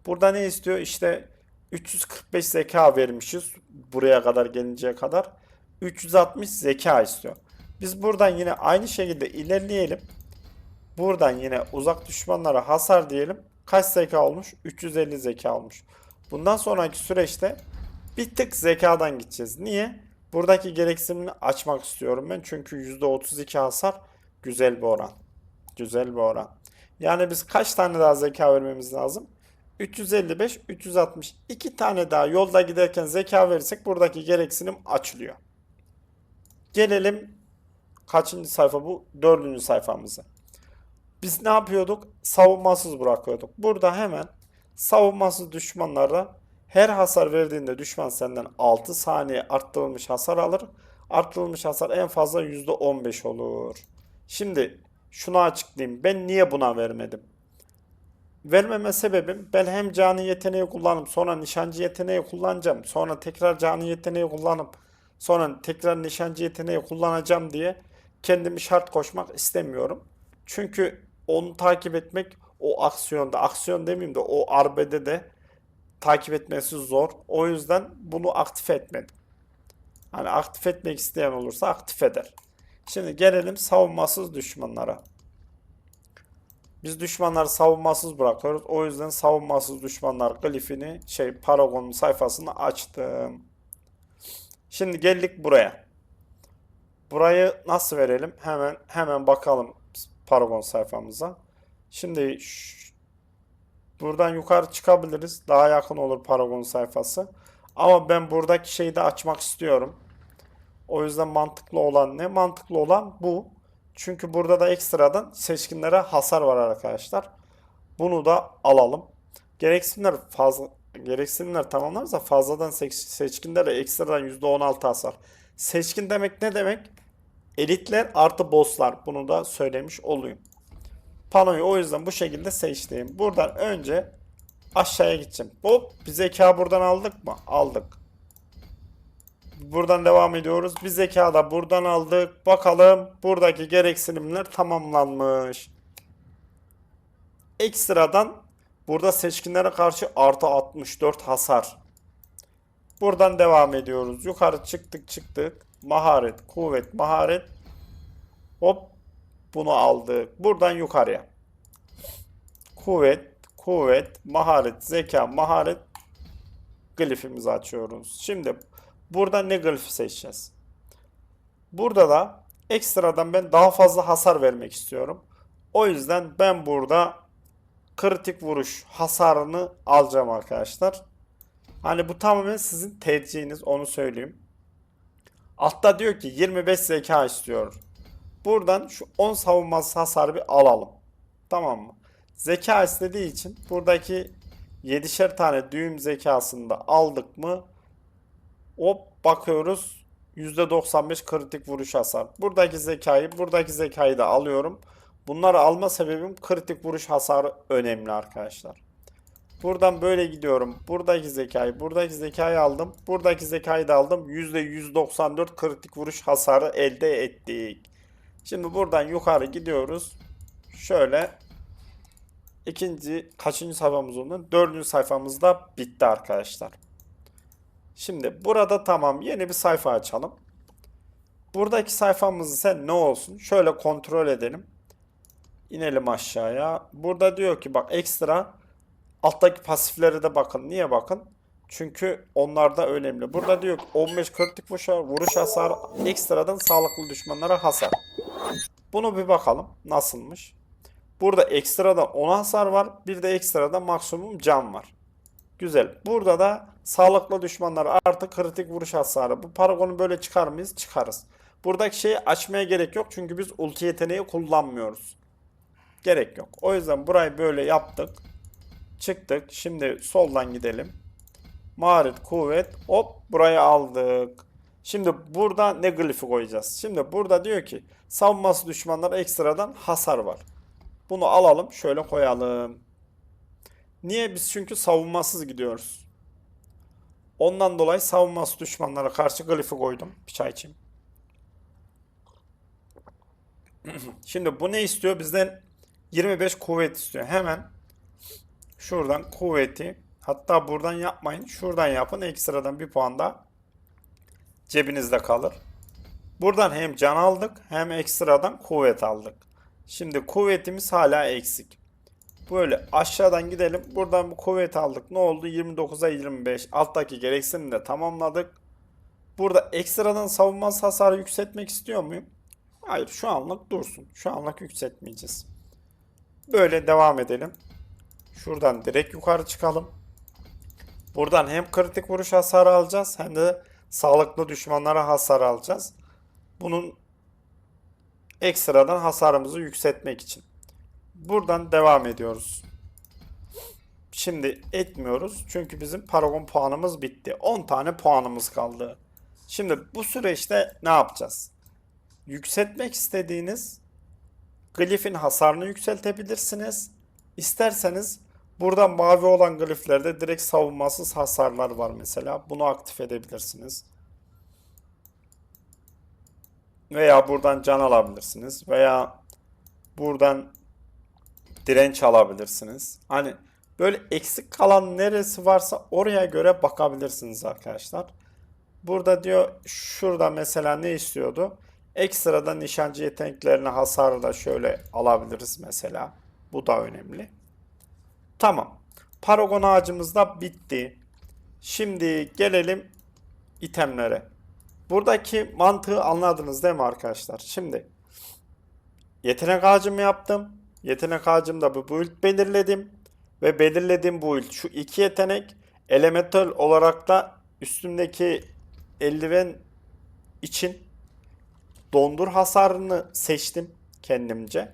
Speaker 1: Burada ne istiyor? İşte 345 zeka vermişiz buraya kadar gelinceye kadar. 360 zeka istiyor. Biz buradan yine aynı şekilde ilerleyelim. Buradan yine uzak düşmanlara hasar diyelim. Kaç zeka olmuş? 350 zeka olmuş. Bundan sonraki süreçte bir tık zekadan gideceğiz. Niye? Buradaki gereksinimini açmak istiyorum ben. Çünkü %32 hasar güzel bir oran. Güzel bir oran. Yani biz kaç tane daha zeka vermemiz lazım? 355, 360. 2 tane daha yolda giderken zeka verirsek buradaki gereksinim açılıyor. Gelelim kaçıncı sayfa bu? Dördüncü sayfamıza. Biz ne yapıyorduk? Savunmasız bırakıyorduk. Burada hemen savunmasız düşmanlara her hasar verdiğinde düşman senden 6 saniye arttırılmış hasar alır. Arttırılmış hasar en fazla %15 olur. Şimdi şunu açıklayayım. Ben niye buna vermedim? Vermeme sebebim ben hem cani yeteneği kullanıp sonra nişancı yeteneği kullanacağım. Sonra tekrar cani yeteneği kullanıp sonra tekrar nişancı yeteneği kullanacağım diye kendimi şart koşmak istemiyorum. Çünkü onu takip etmek o aksiyonda, aksiyon demeyeyim de o arbede de takip etmesi zor. O yüzden bunu aktif etmedim. Hani aktif etmek isteyen olursa aktif eder. Şimdi gelelim savunmasız düşmanlara. Biz düşmanları savunmasız bırakıyoruz. O yüzden savunmasız düşmanlar glifini Paragon'un sayfasını açtım. Şimdi geldik buraya. Burayı nasıl verelim? Hemen bakalım Paragon sayfamıza. Şimdi buradan yukarı çıkabiliriz. Daha yakın olur Paragon sayfası. Ama ben buradaki şeyi de açmak istiyorum. O yüzden mantıklı olan ne? Mantıklı olan bu. Çünkü burada da ekstradan seçkinlere hasar var arkadaşlar. Bunu da alalım. Gereksinimler tamamlarsa fazladan seçkinlere ekstradan %16 hasar. Seçkin demek ne demek? Elitler artı bosslar. Bunu da söylemiş olayım. Panoyu o yüzden bu şekilde seçtim. Buradan önce aşağıya gideceğim. Hop, bir zeka buradan aldık mı? Aldık. Buradan devam ediyoruz. Bir zeka da buradan aldık. Bakalım buradaki gereksinimler tamamlanmış. Ekstradan burada seçkinlere karşı artı 64 hasar. Buradan devam ediyoruz. Yukarı çıktık. Maharet, kuvvet, maharet. Hop, bunu aldık. Buradan yukarıya. Kuvvet, maharet, zeka, maharet. Glifimizi açıyoruz. Şimdi burada ne glifi seçeceğiz? Burada da ekstradan ben daha fazla hasar vermek istiyorum. O yüzden ben burada kritik vuruş hasarını alacağım arkadaşlar. Hani bu tamamen sizin tercihiniz, onu söyleyeyim. Altta diyor ki 25 zeka istiyor. Buradan şu 10 savunması hasarı bir alalım. Tamam mı? Zeka istediği için buradaki 7'şer tane düğüm zekasını da aldık mı? Hop, bakıyoruz. %95 kritik vuruş hasar. Buradaki zekayı da alıyorum. Bunları alma sebebim kritik vuruş hasarı önemli arkadaşlar. Buradan böyle gidiyorum. Buradaki zekayı aldım. Buradaki zekayı da aldım. %194 kritik vuruş hasarı elde ettik. Şimdi buradan yukarı gidiyoruz. Şöyle kaçıncı sayfamız oldu? Dördüncü sayfamız da bitti arkadaşlar. Şimdi burada tamam, yeni bir sayfa açalım. Buradaki sayfamız ise ne olsun? Şöyle kontrol edelim. İnelim aşağıya. Burada diyor ki bak ekstra alttaki pasiflere de bakın. Niye bakın? Çünkü onlar da önemli. Burada diyor ki 15 kritik vuruş hasar, ekstradan sağlıklı düşmanlara hasar. Bunu bir bakalım nasılmış. Burada ekstradan 10 hasar var. Bir de ekstradan maksimum can var. Güzel. Burada da sağlıklı düşmanlar artı kritik vuruş hasarı. Bu paragonu böyle çıkar mıyız? Çıkarız. Buradaki şeyi açmaya gerek yok. Çünkü biz ulti yeteneği kullanmıyoruz. Gerek yok. O yüzden burayı böyle yaptık. Çıktık. Şimdi soldan gidelim. Maharet, kuvvet. Hop, burayı aldık. Şimdi burada ne glifi koyacağız? Şimdi burada diyor ki savunması düşmanlara ekstradan hasar var. Bunu alalım. Şöyle koyalım. Niye? Biz çünkü savunmasız gidiyoruz. Ondan dolayı savunması düşmanlara karşı glifi koydum. Bir çay içeyim. Şimdi bu ne istiyor? Bizden 25 kuvvet istiyor. Hemen şuradan kuvveti, hatta buradan yapmayın. Şuradan yapın. Ekstradan bir puan da cebinizde kalır. Buradan hem can aldık hem ekstradan kuvvet aldık. Şimdi kuvvetimiz hala eksik. Böyle aşağıdan gidelim. Buradan bir kuvvet aldık. Ne oldu? 29'a 25. Alttaki gereksinimi de tamamladık. Burada ekstradan savunma hasarı yükseltmek istiyor muyum? Hayır, şu anlık dursun. Şu anlık yükseltmeyeceğiz. Böyle devam edelim. Şuradan direkt yukarı çıkalım. Buradan hem kritik vuruş hasarı alacağız hem de sağlıklı düşmanlara hasar alacağız. Bunun ekstradan hasarımızı yükseltmek için. Buradan devam ediyoruz. Şimdi etmiyoruz çünkü bizim paragon puanımız bitti. 10 tane puanımız kaldı. Şimdi bu süreçte ne yapacağız? Yükseltmek istediğiniz glifin hasarını yükseltebilirsiniz. İsterseniz burada mavi olan gliflerde direkt savunmasız hasarlar var mesela. Bunu aktif edebilirsiniz. Veya buradan can alabilirsiniz. Veya buradan direnç alabilirsiniz. Hani böyle eksik kalan neresi varsa oraya göre bakabilirsiniz arkadaşlar. Burada diyor şurada mesela ne istiyordu? Ekstradan nişancı yeteneklerine hasarı da şöyle alabiliriz mesela. Bu da önemli. Tamam. Paragon ağacımız da bitti. Şimdi gelelim itemlere. Buradaki mantığı anladınız değil mi arkadaşlar? Şimdi yetenek ağacımı yaptım. Yetenek ağacımda bu build belirledim. Ve belirlediğim build şu iki yetenek elemental olarak da üstümdeki eldiven için dondur hasarını seçtim kendimce.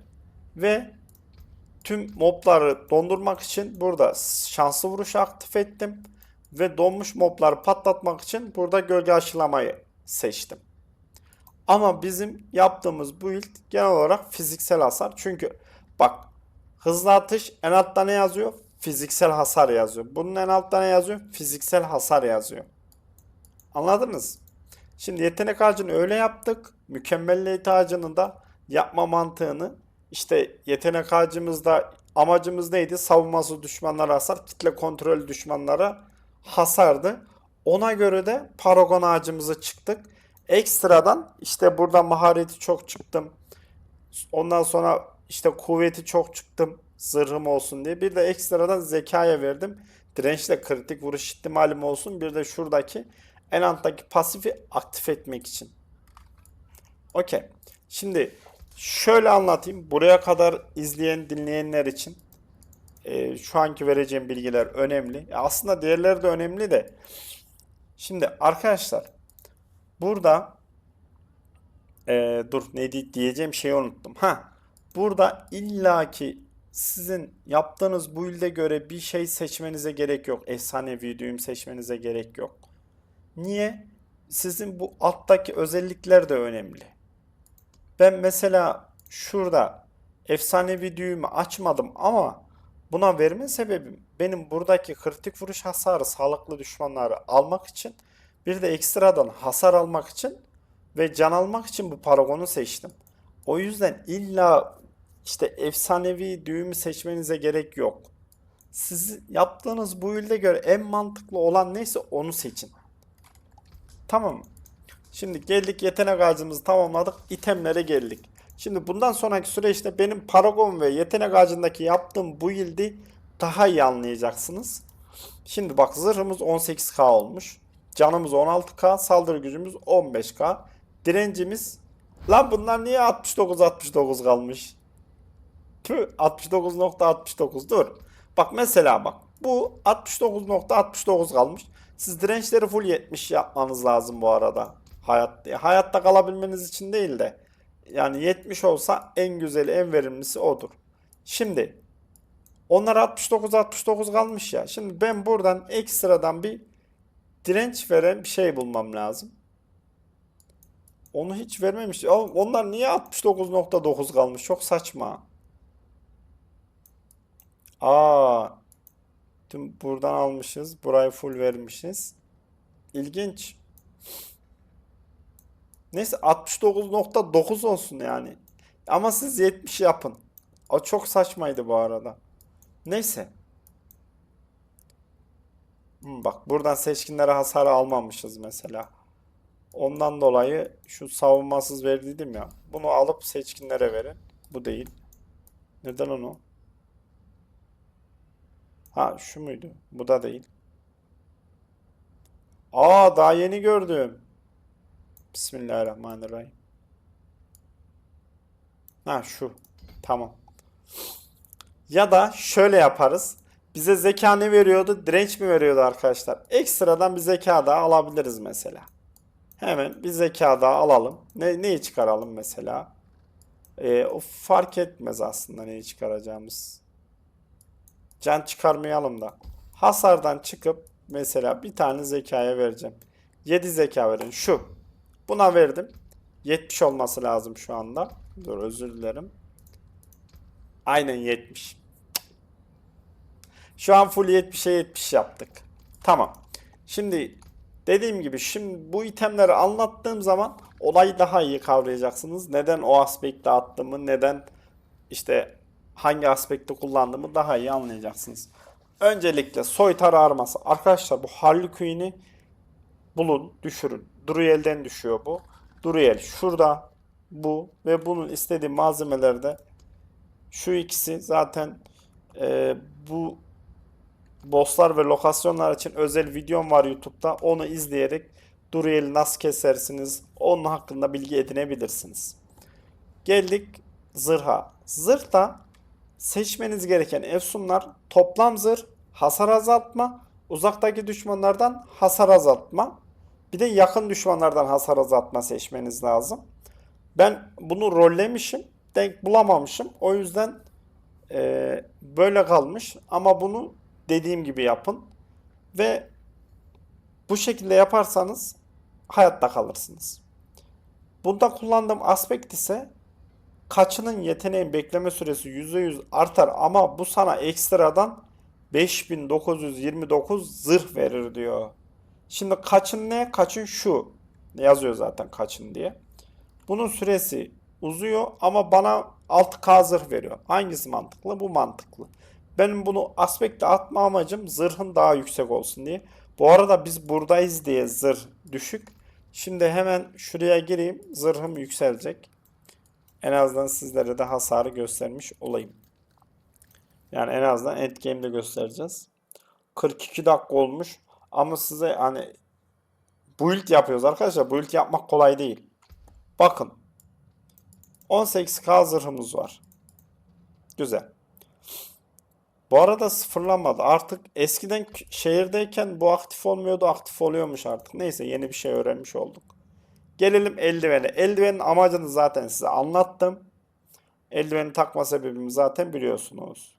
Speaker 1: Ve tüm mobları dondurmak için burada şanslı vuruşu aktif ettim. Ve donmuş mobları patlatmak için burada gölge aşılamayı seçtim. Ama bizim yaptığımız build genel olarak fiziksel hasar. Çünkü bak, hızlı atış en altta ne yazıyor? Fiziksel hasar yazıyor. Bunun en altta ne yazıyor? Fiziksel hasar yazıyor. Anladınız? Şimdi yetenek ağacını öyle yaptık. Mükemmelliyet ağacının da yapma mantığını, işte yetenek ağacımızda amacımız neydi? Savunması düşmanlara hasar, kitle kontrolü düşmanlara hasardı. Ona göre de paragon ağacımıza çıktık. Ekstradan işte burada mahareti çok çıktım. Ondan sonra işte kuvveti çok çıktım. Zırhım olsun diye. Bir de ekstradan zekaya verdim. Dirençle kritik vuruş ihtimalim olsun. Bir de şuradaki en alttaki pasifi aktif etmek için. Okey. Şimdi şöyle anlatayım. Buraya kadar izleyen, dinleyenler için şu anki vereceğim bilgiler önemli. Aslında diğerleri de önemli de. Şimdi arkadaşlar burada dur ne diyeceğim şeyi unuttum. Burada illaki sizin yaptığınız build'e göre bir şey seçmenize gerek yok. Efsanevi düğüm seçmenize gerek yok. Niye? Sizin bu alttaki özellikler de önemli. Ben mesela şurada efsanevi düğümü açmadım ama buna verme sebebim benim buradaki kritik vuruş hasarı sağlıklı düşmanları almak için, bir de ekstradan hasar almak için ve can almak için bu paragonu seçtim. O yüzden illa işte efsanevi düğümü seçmenize gerek yok. Siz yaptığınız bu build'e göre en mantıklı olan neyse onu seçin. Tamam mı? Şimdi geldik yetenek ağacımızı tamamladık. İtemlere geldik. Şimdi bundan sonraki süreçte benim paragon ve yetenek ağacındaki yaptığım bu build'i daha iyi anlayacaksınız. Şimdi bak, zırhımız 18k olmuş. Canımız 16k. Saldırı gücümüz 15k. Direncimiz... Lan bunlar niye 69 kalmış? Tüh, 69.69 dur. Bak mesela bak. Bu 69.69 kalmış. Siz dirençleri full 70 yapmanız lazım bu arada. Hayatta kalabilmeniz için değil de. Yani 70 olsa en güzeli, en verimlisi odur. Şimdi onlar 69 kalmış ya. Şimdi ben buradan ekstradan bir direnç veren bir şey bulmam lazım. Onu hiç vermemiş. Onlar niye 69.9 kalmış? Çok saçma. Aa, tüm buradan almışız. Burayı full vermişiz. İlginç. Neyse 69.9 olsun yani. Ama siz 70 yapın. O çok saçmaydı bu arada. Neyse. Bak buradan seçkinlere hasar almamışız mesela. Ondan dolayı şu savunmasız verdiydim ya. Bunu alıp seçkinlere verin. Bu değil. Neden onu? Ha şu muydu? Bu da değil. Aa daha yeni gördüm. Bismillahirrahmanirrahim. Ha şu. Tamam. Ya da şöyle yaparız. Bize zeka ne veriyordu? Direnç mi veriyordu arkadaşlar? Ekstradan bir zeka daha alabiliriz mesela. Hemen bir zeka daha alalım. Neyi çıkaralım mesela? O fark etmez aslında neyi çıkaracağımız. Can çıkarmayalım da. Hasardan çıkıp mesela bir tane zekaya vereceğim. 7 zeka verin. Şu. Buna verdim. 70 olması lazım şu anda. Dur özür dilerim. Aynen 70. Şu an full 70'e 70 yaptık. Tamam. Şimdi dediğim gibi şimdi bu itemleri anlattığım zaman olayı daha iyi kavrayacaksınız. Neden o aspekti attığımı, neden işte hangi aspekti kullandığımı daha iyi anlayacaksınız. Öncelikle soytarı arması. Arkadaşlar bu Harley Quinn'i bulun, düşürün. Duriel'den düşüyor bu. Duriel şurada, bu ve bunun istediği malzemelerde şu ikisi zaten bu bosslar ve lokasyonlar için özel videom var YouTube'da. Onu izleyerek Duriel'i nasıl kesersiniz, onun hakkında bilgi edinebilirsiniz. Geldik zırha. Zırhta seçmeniz gereken efsunlar toplam zırh, hasar azaltma, uzaktaki düşmanlardan hasar azaltma, bir de yakın düşmanlardan hasar azaltma seçmeniz lazım. Ben bunu rollemişim, denk bulamamışım. O yüzden böyle kalmış. Ama bunu dediğim gibi yapın. Ve bu şekilde yaparsanız hayatta kalırsınız. Bunda kullandığım aspekt ise kaçının yeteneğin bekleme süresi %100 artar ama bu sana ekstradan 5929 zırh verir diyor. Şimdi kaçın ne? Kaçın şu. Yazıyor zaten kaçın diye. Bunun süresi uzuyor ama bana 6K zırh veriyor. Hangisi mantıklı? Bu mantıklı. Benim bunu aspekte atma amacım zırhın daha yüksek olsun diye. Bu arada biz buradayız diye zırh düşük. Şimdi hemen şuraya gireyim. Zırhım yükselecek. En azından sizlere de hasarı göstermiş olayım. Yani en azından endgame'de göstereceğiz. 42 dakika olmuş. Ama size hani build yapıyoruz arkadaşlar. Build yapmak kolay değil. Bakın. 18K zırhımız var. Güzel. Bu arada sıfırlanmadı. Artık eskiden şehirdeyken bu aktif olmuyordu. Aktif oluyormuş artık. Neyse yeni bir şey öğrenmiş olduk. Gelelim eldivene. Eldivenin amacını zaten size anlattım. Eldiveni takma sebebimi zaten biliyorsunuz.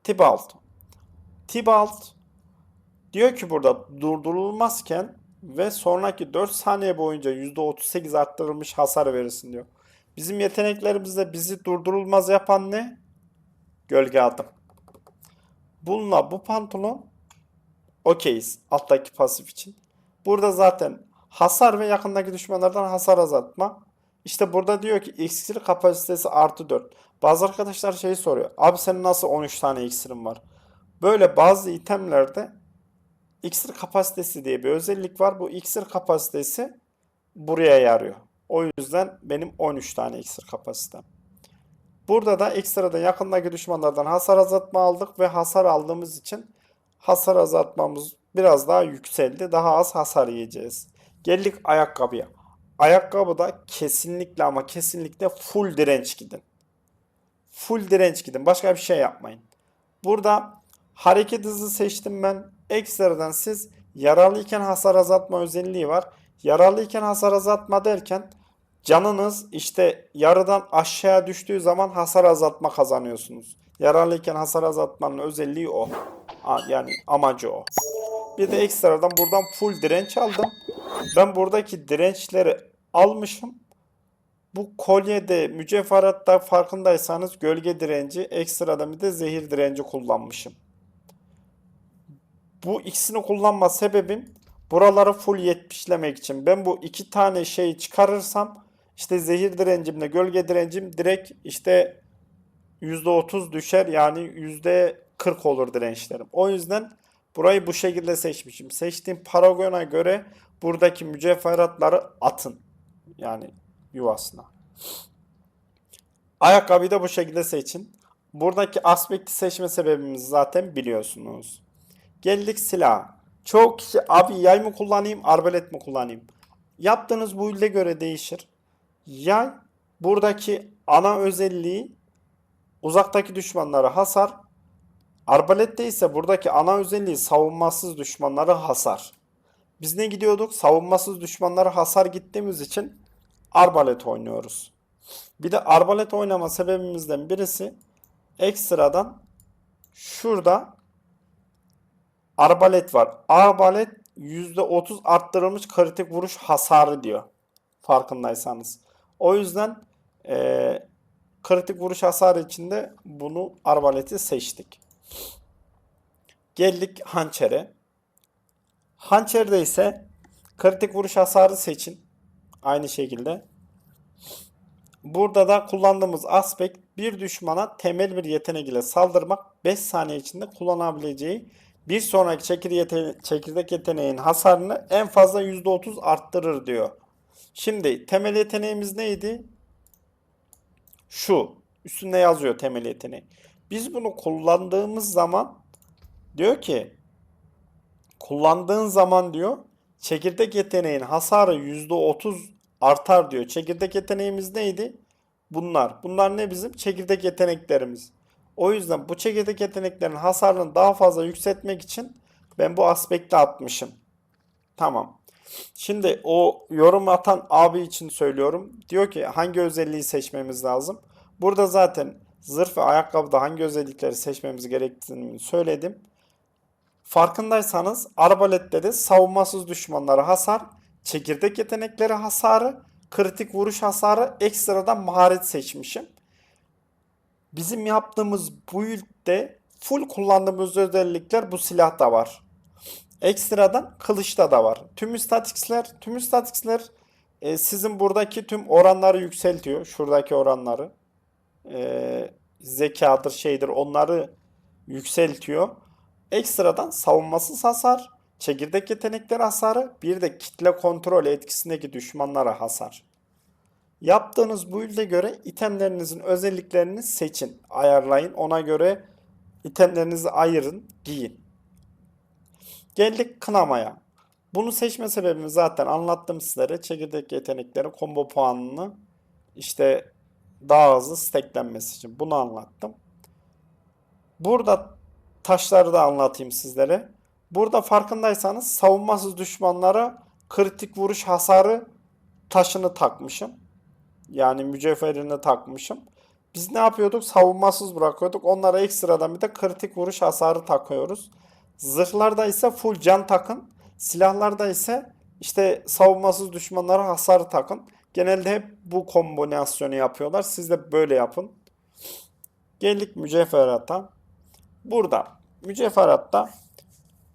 Speaker 1: Tibalt. Tibalt diyor ki burada durdurulmazken ve sonraki 4 saniye boyunca %38 arttırılmış hasar verirsin diyor. Bizim yeteneklerimizde bizi durdurulmaz yapan ne? Gölge adım. Bununla bu pantolon okeyiz alttaki pasif için. Burada zaten hasar ve yakındaki düşmanlardan hasar azaltma. İşte burada diyor ki iksir kapasitesi +4. Bazı arkadaşlar şeyi soruyor. Abi senin nasıl 13 tane iksirin var? Böyle bazı itemlerde iksir kapasitesi diye bir özellik var. Bu iksir kapasitesi buraya yarıyor. O yüzden benim 13 tane iksir kapasitem. Burada da ekstradan yakındaki düşmanlardan hasar azaltma aldık ve hasar aldığımız için hasar azaltmamız biraz daha yükseldi. Daha az hasar yiyeceğiz. Geldik ayakkabıya. Ayakkabıda kesinlikle ama kesinlikle full direnç gidin. Full direnç gidin. Başka bir şey yapmayın. Burada hareket hızı seçtim ben. Ekstradan siz yaralıyken hasar azaltma özelliği var. Yaralıyken hasar azaltma derken canınız işte yarıdan aşağıya düştüğü zaman hasar azaltma kazanıyorsunuz. Yaralıyken hasar azaltmanın özelliği o. Yani amacı o. Bir de ekstradan buradan full direnç aldım. Ben buradaki dirençleri almışım. Bu kolyede mücevheratta farkındaysanız gölge direnci, ekstradan bir de zehir direnci kullanmışım. Bu ikisini kullanma sebebim buraları full 70'lemek için. Ben bu iki tane şeyi çıkarırsam işte zehir direncimle gölge direncim direkt işte %30 düşer, yani %40 olur dirençlerim. O yüzden burayı bu şekilde seçmişim. Seçtiğim paragona göre buradaki mücevheratları atın. Yani yuvasına. Ayakkabıyı da bu şekilde seçin. Buradaki aspekti seçme sebebimizi zaten biliyorsunuz. Geldik silaha. Çoğu kişi abi yay mı kullanayım, arbalet mi kullanayım? Yaptığınız build'e göre değişir. Yay buradaki ana özelliği uzaktaki düşmanlara hasar. Arbalette ise buradaki ana özelliği savunmasız düşmanlara hasar. Biz ne gidiyorduk? Savunmasız düşmanlara hasar gittiğimiz için arbalet oynuyoruz. Bir de arbalet oynama sebebimizden birisi ekstradan şurada arbalet var. Arbalet %30 arttırılmış kritik vuruş hasarı diyor. Farkındaysanız. O yüzden kritik vuruş hasarı içinde bunu arbaleti seçtik. Geldik hançere. Hançerde ise kritik vuruş hasarı seçin. Aynı şekilde. Burada da kullandığımız aspekt bir düşmana temel bir yetenek ile saldırmak 5 saniye içinde kullanabileceği bir sonraki çekirdek yeteneğin hasarını en fazla %30 arttırır diyor. Şimdi temel yeteneğimiz neydi? Şu. Üstünde yazıyor temel yeteneği. Biz bunu kullandığımız zaman diyor ki kullandığın zaman diyor çekirdek yeteneğin hasarı %30 artar diyor. Çekirdek yeteneğimiz neydi? Bunlar. Bunlar ne bizim? Çekirdek yeteneklerimiz. O yüzden bu çekirdek yeteneklerin hasarını daha fazla yükseltmek için ben bu aspekti atmışım. Tamam. Şimdi o yorum atan abi için söylüyorum. Diyor ki hangi özelliği seçmemiz lazım? Burada zaten zırh ve ayakkabıda hangi özellikleri seçmemiz gerektiğini söyledim. Farkındaysanız arbalette de savunmasız düşmanlara hasar, çekirdek yetenekleri hasarı, kritik vuruş hasarı, ekstradan maharet seçmişim. Bizim yaptığımız build'de full kullandığımız özellikler bu silahta var. Ekstradan kılıçta da var. Tüm istatiksler sizin buradaki tüm oranları yükseltiyor. Şuradaki oranları. Zekadır şeydir onları yükseltiyor. Ekstradan savunmasız hasar, çekirdek yetenekleri hasarı, bir de kitle kontrol etkisindeki düşmanlara hasar. Yaptığınız build'e göre itemlerinizin özelliklerini seçin, ayarlayın. Ona göre itemlerinizi ayırın, giyin. Geldik kınamaya. Bunu seçme sebebimi zaten anlattım sizlere. Çekirdek yetenekleri, combo puanını işte daha hızlı stacklenmesi için bunu anlattım. Burada taşları da anlatayım sizlere. Burada farkındaysanız savunmasız düşmanlara kritik vuruş hasarı taşını takmışım. Yani mücevherini takmışım. Biz ne yapıyorduk? Savunmasız bırakıyorduk. Onlara ekstradan bir de kritik vuruş hasarı takıyoruz. Zırhlarda ise full can takın. Silahlarda ise işte savunmasız düşmanlara hasar takın. Genelde hep bu kombinasyonu yapıyorlar. Siz de böyle yapın. Geldik mücevherata. Burada mücevheratta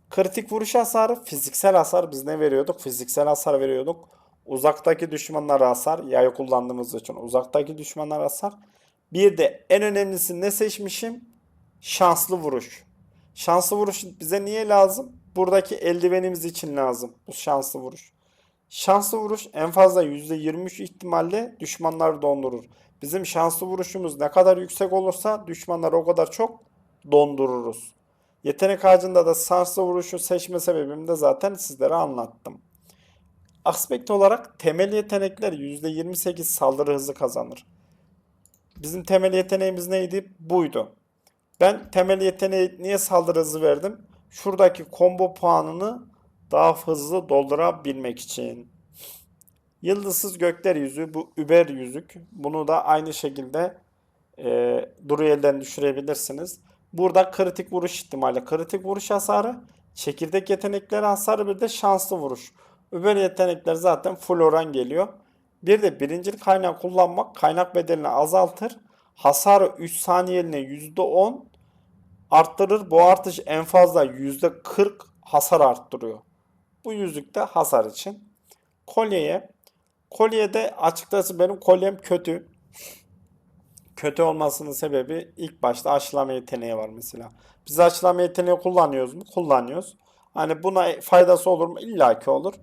Speaker 1: kritik vuruş hasarı, fiziksel hasar biz ne veriyorduk? Fiziksel hasar veriyorduk. Uzaktaki düşmanlara hasar, yayı kullandığımız için uzaktaki düşmanlara hasar. Bir de en önemlisi ne seçmişim? Şanslı vuruş. Şanslı vuruş bize niye lazım? Buradaki eldivenimiz için lazım bu şanslı vuruş. Şanslı vuruş en fazla %23 ihtimalle düşmanları dondurur. Bizim şanslı vuruşumuz ne kadar yüksek olursa düşmanları o kadar çok dondururuz. Yetenek ağacında da şanslı vuruşu seçme sebebimi de zaten sizlere anlattım. Aspekt olarak temel yetenekler %28 saldırı hızı kazanır. Bizim temel yeteneğimiz neydi? Buydu. Ben temel yeteneğe niye saldırı hızı verdim? Şuradaki combo puanını daha hızlı doldurabilmek için. Yıldızsız gökler yüzüğü bu über yüzük. Bunu da aynı şekilde Duriel'den düşürebilirsiniz. Burada kritik vuruş ihtimali, kritik vuruş hasarı, çekirdek yetenekleri hasarı bir de şanslı vuruş. Über yetenekler zaten full oran geliyor. Bir de birincil kaynağı kullanmak kaynak bedelini azaltır. Hasarı 3 saniyeliğine %10 arttırır. Bu artış en fazla %40 hasar arttırıyor. Bu yüzükte hasar için. Kolyeye. Kolyede açıkçası benim kolyem kötü. kötü olmasının sebebi ilk başta aşılama yeteneği var mesela. Biz aşılama yeteneği kullanıyoruz mu? Kullanıyoruz. Hani buna faydası olur mu? İlla ki olur.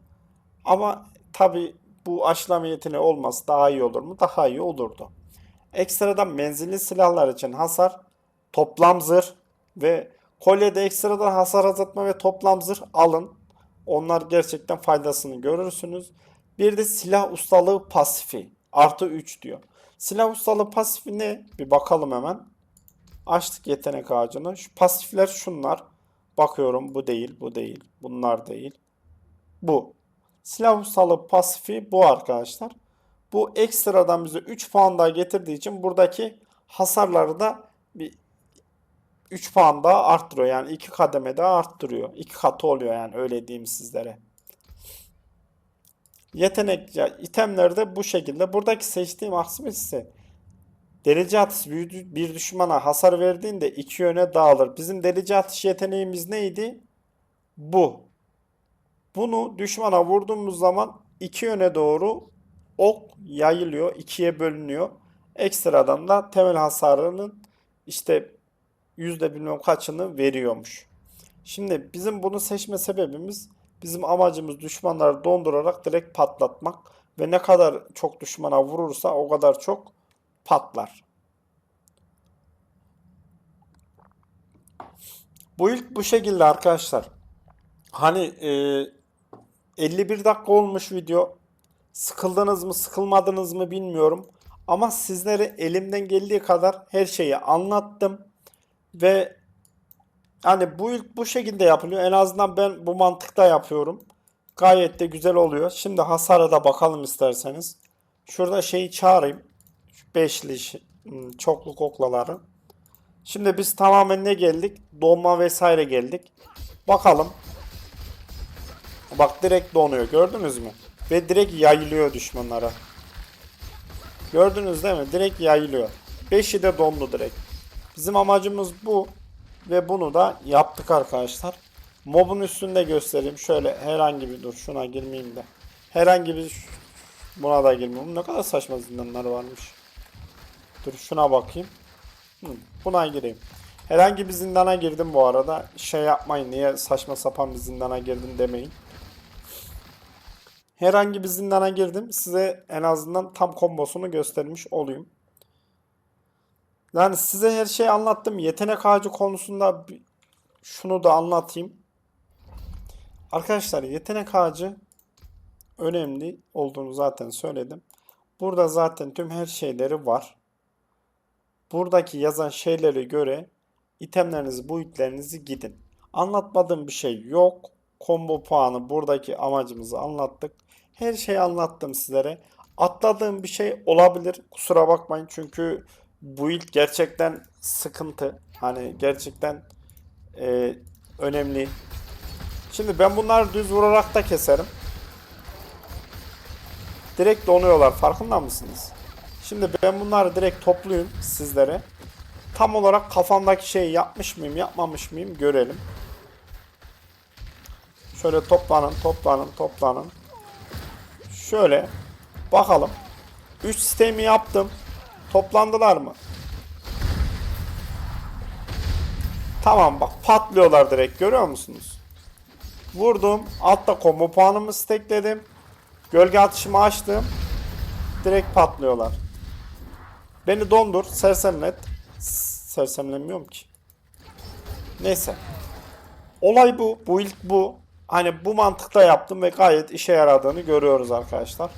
Speaker 1: Ama tabii bu aşılama yeteneği olması daha iyi olur mu? Daha iyi olurdu. Ekstradan menzilli silahlar için hasar, toplam zırh ve kolyede ekstradan hasar azaltma ve toplam zırh alın. Onlar gerçekten faydasını görürsünüz. Bir de silah ustalığı pasifi. Artı 3 diyor. Silah ustalığı pasifi ne? Bir bakalım hemen. Açtık yetenek ağacını. Şu pasifler şunlar. Bakıyorum bu değil, bu değil, bunlar değil. Bu. Silah ustalığı pasifi bu arkadaşlar. Bu ekstradan bize 3 puan daha getirdiği için buradaki hasarları da bir 3 puan daha arttırıyor. Yani 2 kademe daha arttırıyor. 2 katı oluyor yani öyle diyeyim sizlere. Yetenek ya itemleri de bu şekilde. Buradaki seçtiğim aksım ise delici atış bir düşmana hasar verdiğinde iki yöne dağılır. Bizim delici atış yeteneğimiz neydi? Bu. Bunu düşmana vurduğumuz zaman iki yöne doğru ok yayılıyor, ikiye bölünüyor. Ekstradan da temel hasarının işte yüzde bilmem kaçını veriyormuş. Şimdi bizim bunu seçme sebebimiz bizim amacımız düşmanları dondurarak direkt patlatmak ve ne kadar çok düşmana vurursa o kadar çok patlar. Bu ilk bu şekilde arkadaşlar. Hani 51 dakika olmuş video. Sıkıldınız mı, sıkılmadınız mı bilmiyorum. Ama sizlere elimden geldiği kadar her şeyi anlattım. Ve hani bu ilk bu şekilde yapılıyor. En azından ben bu mantıkta yapıyorum. Gayet de güzel oluyor. Şimdi hasara da bakalım isterseniz. Şurada şeyi çağırayım. Şu beşli çokluk oklaları. Şimdi biz tamamen ne geldik? Donma vesaire geldik. Bakalım. Bak direkt donuyor. Gördünüz mü? Ve direkt yayılıyor düşmanlara. Gördünüz değil mi? Direkt yayılıyor. 5'i de dondu direkt. Bizim amacımız bu. Ve bunu da yaptık arkadaşlar. Mobun üstünde göstereyim. Şöyle herhangi bir dur. Şuna girmeyeyim de. Herhangi bir buna da girmeyeyim. Ne kadar saçma zindanlar varmış. Dur şuna bakayım. Buna gireyim. Herhangi bir zindana girdim bu arada. Şey yapmayın. Niye saçma sapan bir zindana girdim demeyin. Herhangi bir zindana girdim. Size en azından tam kombosunu göstermiş olayım. Yani size her şeyi anlattım. Yetenek ağacı konusunda şunu da anlatayım. Arkadaşlar yetenek ağacı önemli olduğunu zaten söyledim. Burada zaten tüm her şeyleri var. Buradaki yazan şeylere göre itemlerinizi, build'lerinizi gidin. Anlatmadığım bir şey yok. Combo puanı buradaki amacımızı anlattık. Her şeyi anlattım sizlere. Atladığım bir şey olabilir. Kusura bakmayın çünkü build gerçekten sıkıntı. Hani gerçekten önemli. Şimdi ben bunları düz vurarak da keserim. Direkt donuyorlar. Farkında mısınız? Şimdi ben bunları direkt toplayayım sizlere. Tam olarak kafamdaki şeyi yapmış mıyım, yapmamış mıyım görelim. Şöyle toplanın, toplanın, toplanın. Şöyle bakalım. 3 sistemi yaptım. Toplandılar mı? Tamam bak patlıyorlar direkt görüyor musunuz? Vurdum. Altta combo puanımı stackledim. Gölge atışımı açtım. Direkt patlıyorlar. Beni dondur. Sersemlet. Sersemlemiyorum ki. Neyse. Olay bu. Bu ilk bu. Hani bu mantıkta yaptım ve gayet işe yaradığını görüyoruz arkadaşlar.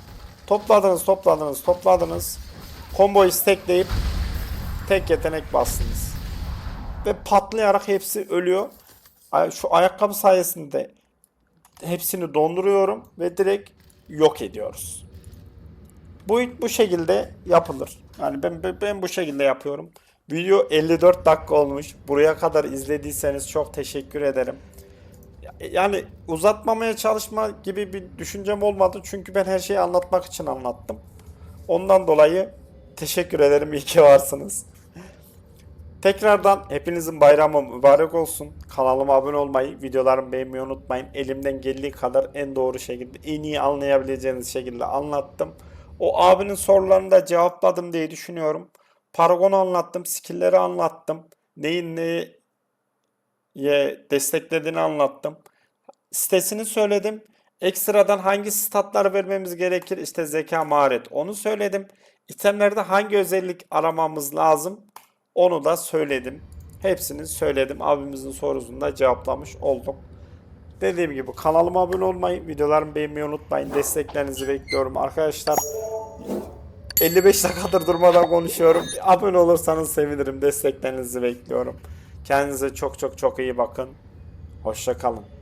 Speaker 1: Topladınız, topladınız, topladınız. Komboyu stackleyip tek yetenek bastınız. Ve patlayarak hepsi ölüyor. Şu ayakkabı sayesinde hepsini donduruyorum ve direkt yok ediyoruz. Bu şekilde yapılır. Yani ben bu şekilde yapıyorum. Video 54 dakika olmuş. Buraya kadar izlediyseniz çok teşekkür ederim. Yani uzatmamaya çalışma gibi bir düşüncem olmadı. Çünkü ben her şeyi anlatmak için anlattım. Ondan dolayı teşekkür ederim. İyi ki varsınız. Tekrardan hepinizin bayramı mübarek olsun. Kanalıma abone olmayı, videolarımı beğenmeyi unutmayın. Elimden geldiği kadar en doğru şekilde, en iyi anlayabileceğiniz şekilde anlattım. O abinin sorularını da cevapladım diye düşünüyorum. Paragon'u anlattım, skill'leri anlattım. Neyin neye desteklediğini anlattım. Sitesini söyledim. Ekstradan hangi statlar vermemiz gerekir? İşte zeka, maharet. Onu söyledim. İtemlerde hangi özellik aramamız lazım? Onu da söyledim. Hepsini söyledim. Abimizin sorusunu da cevaplamış oldum. Dediğim gibi kanalıma abone olmayı, videolarımı beğenmeyi unutmayın. Desteklerinizi bekliyorum arkadaşlar. 55 dakikadır durmadan konuşuyorum. Abone olursanız sevinirim. Desteklerinizi bekliyorum. Kendinize çok çok çok iyi bakın. Hoşça kalın.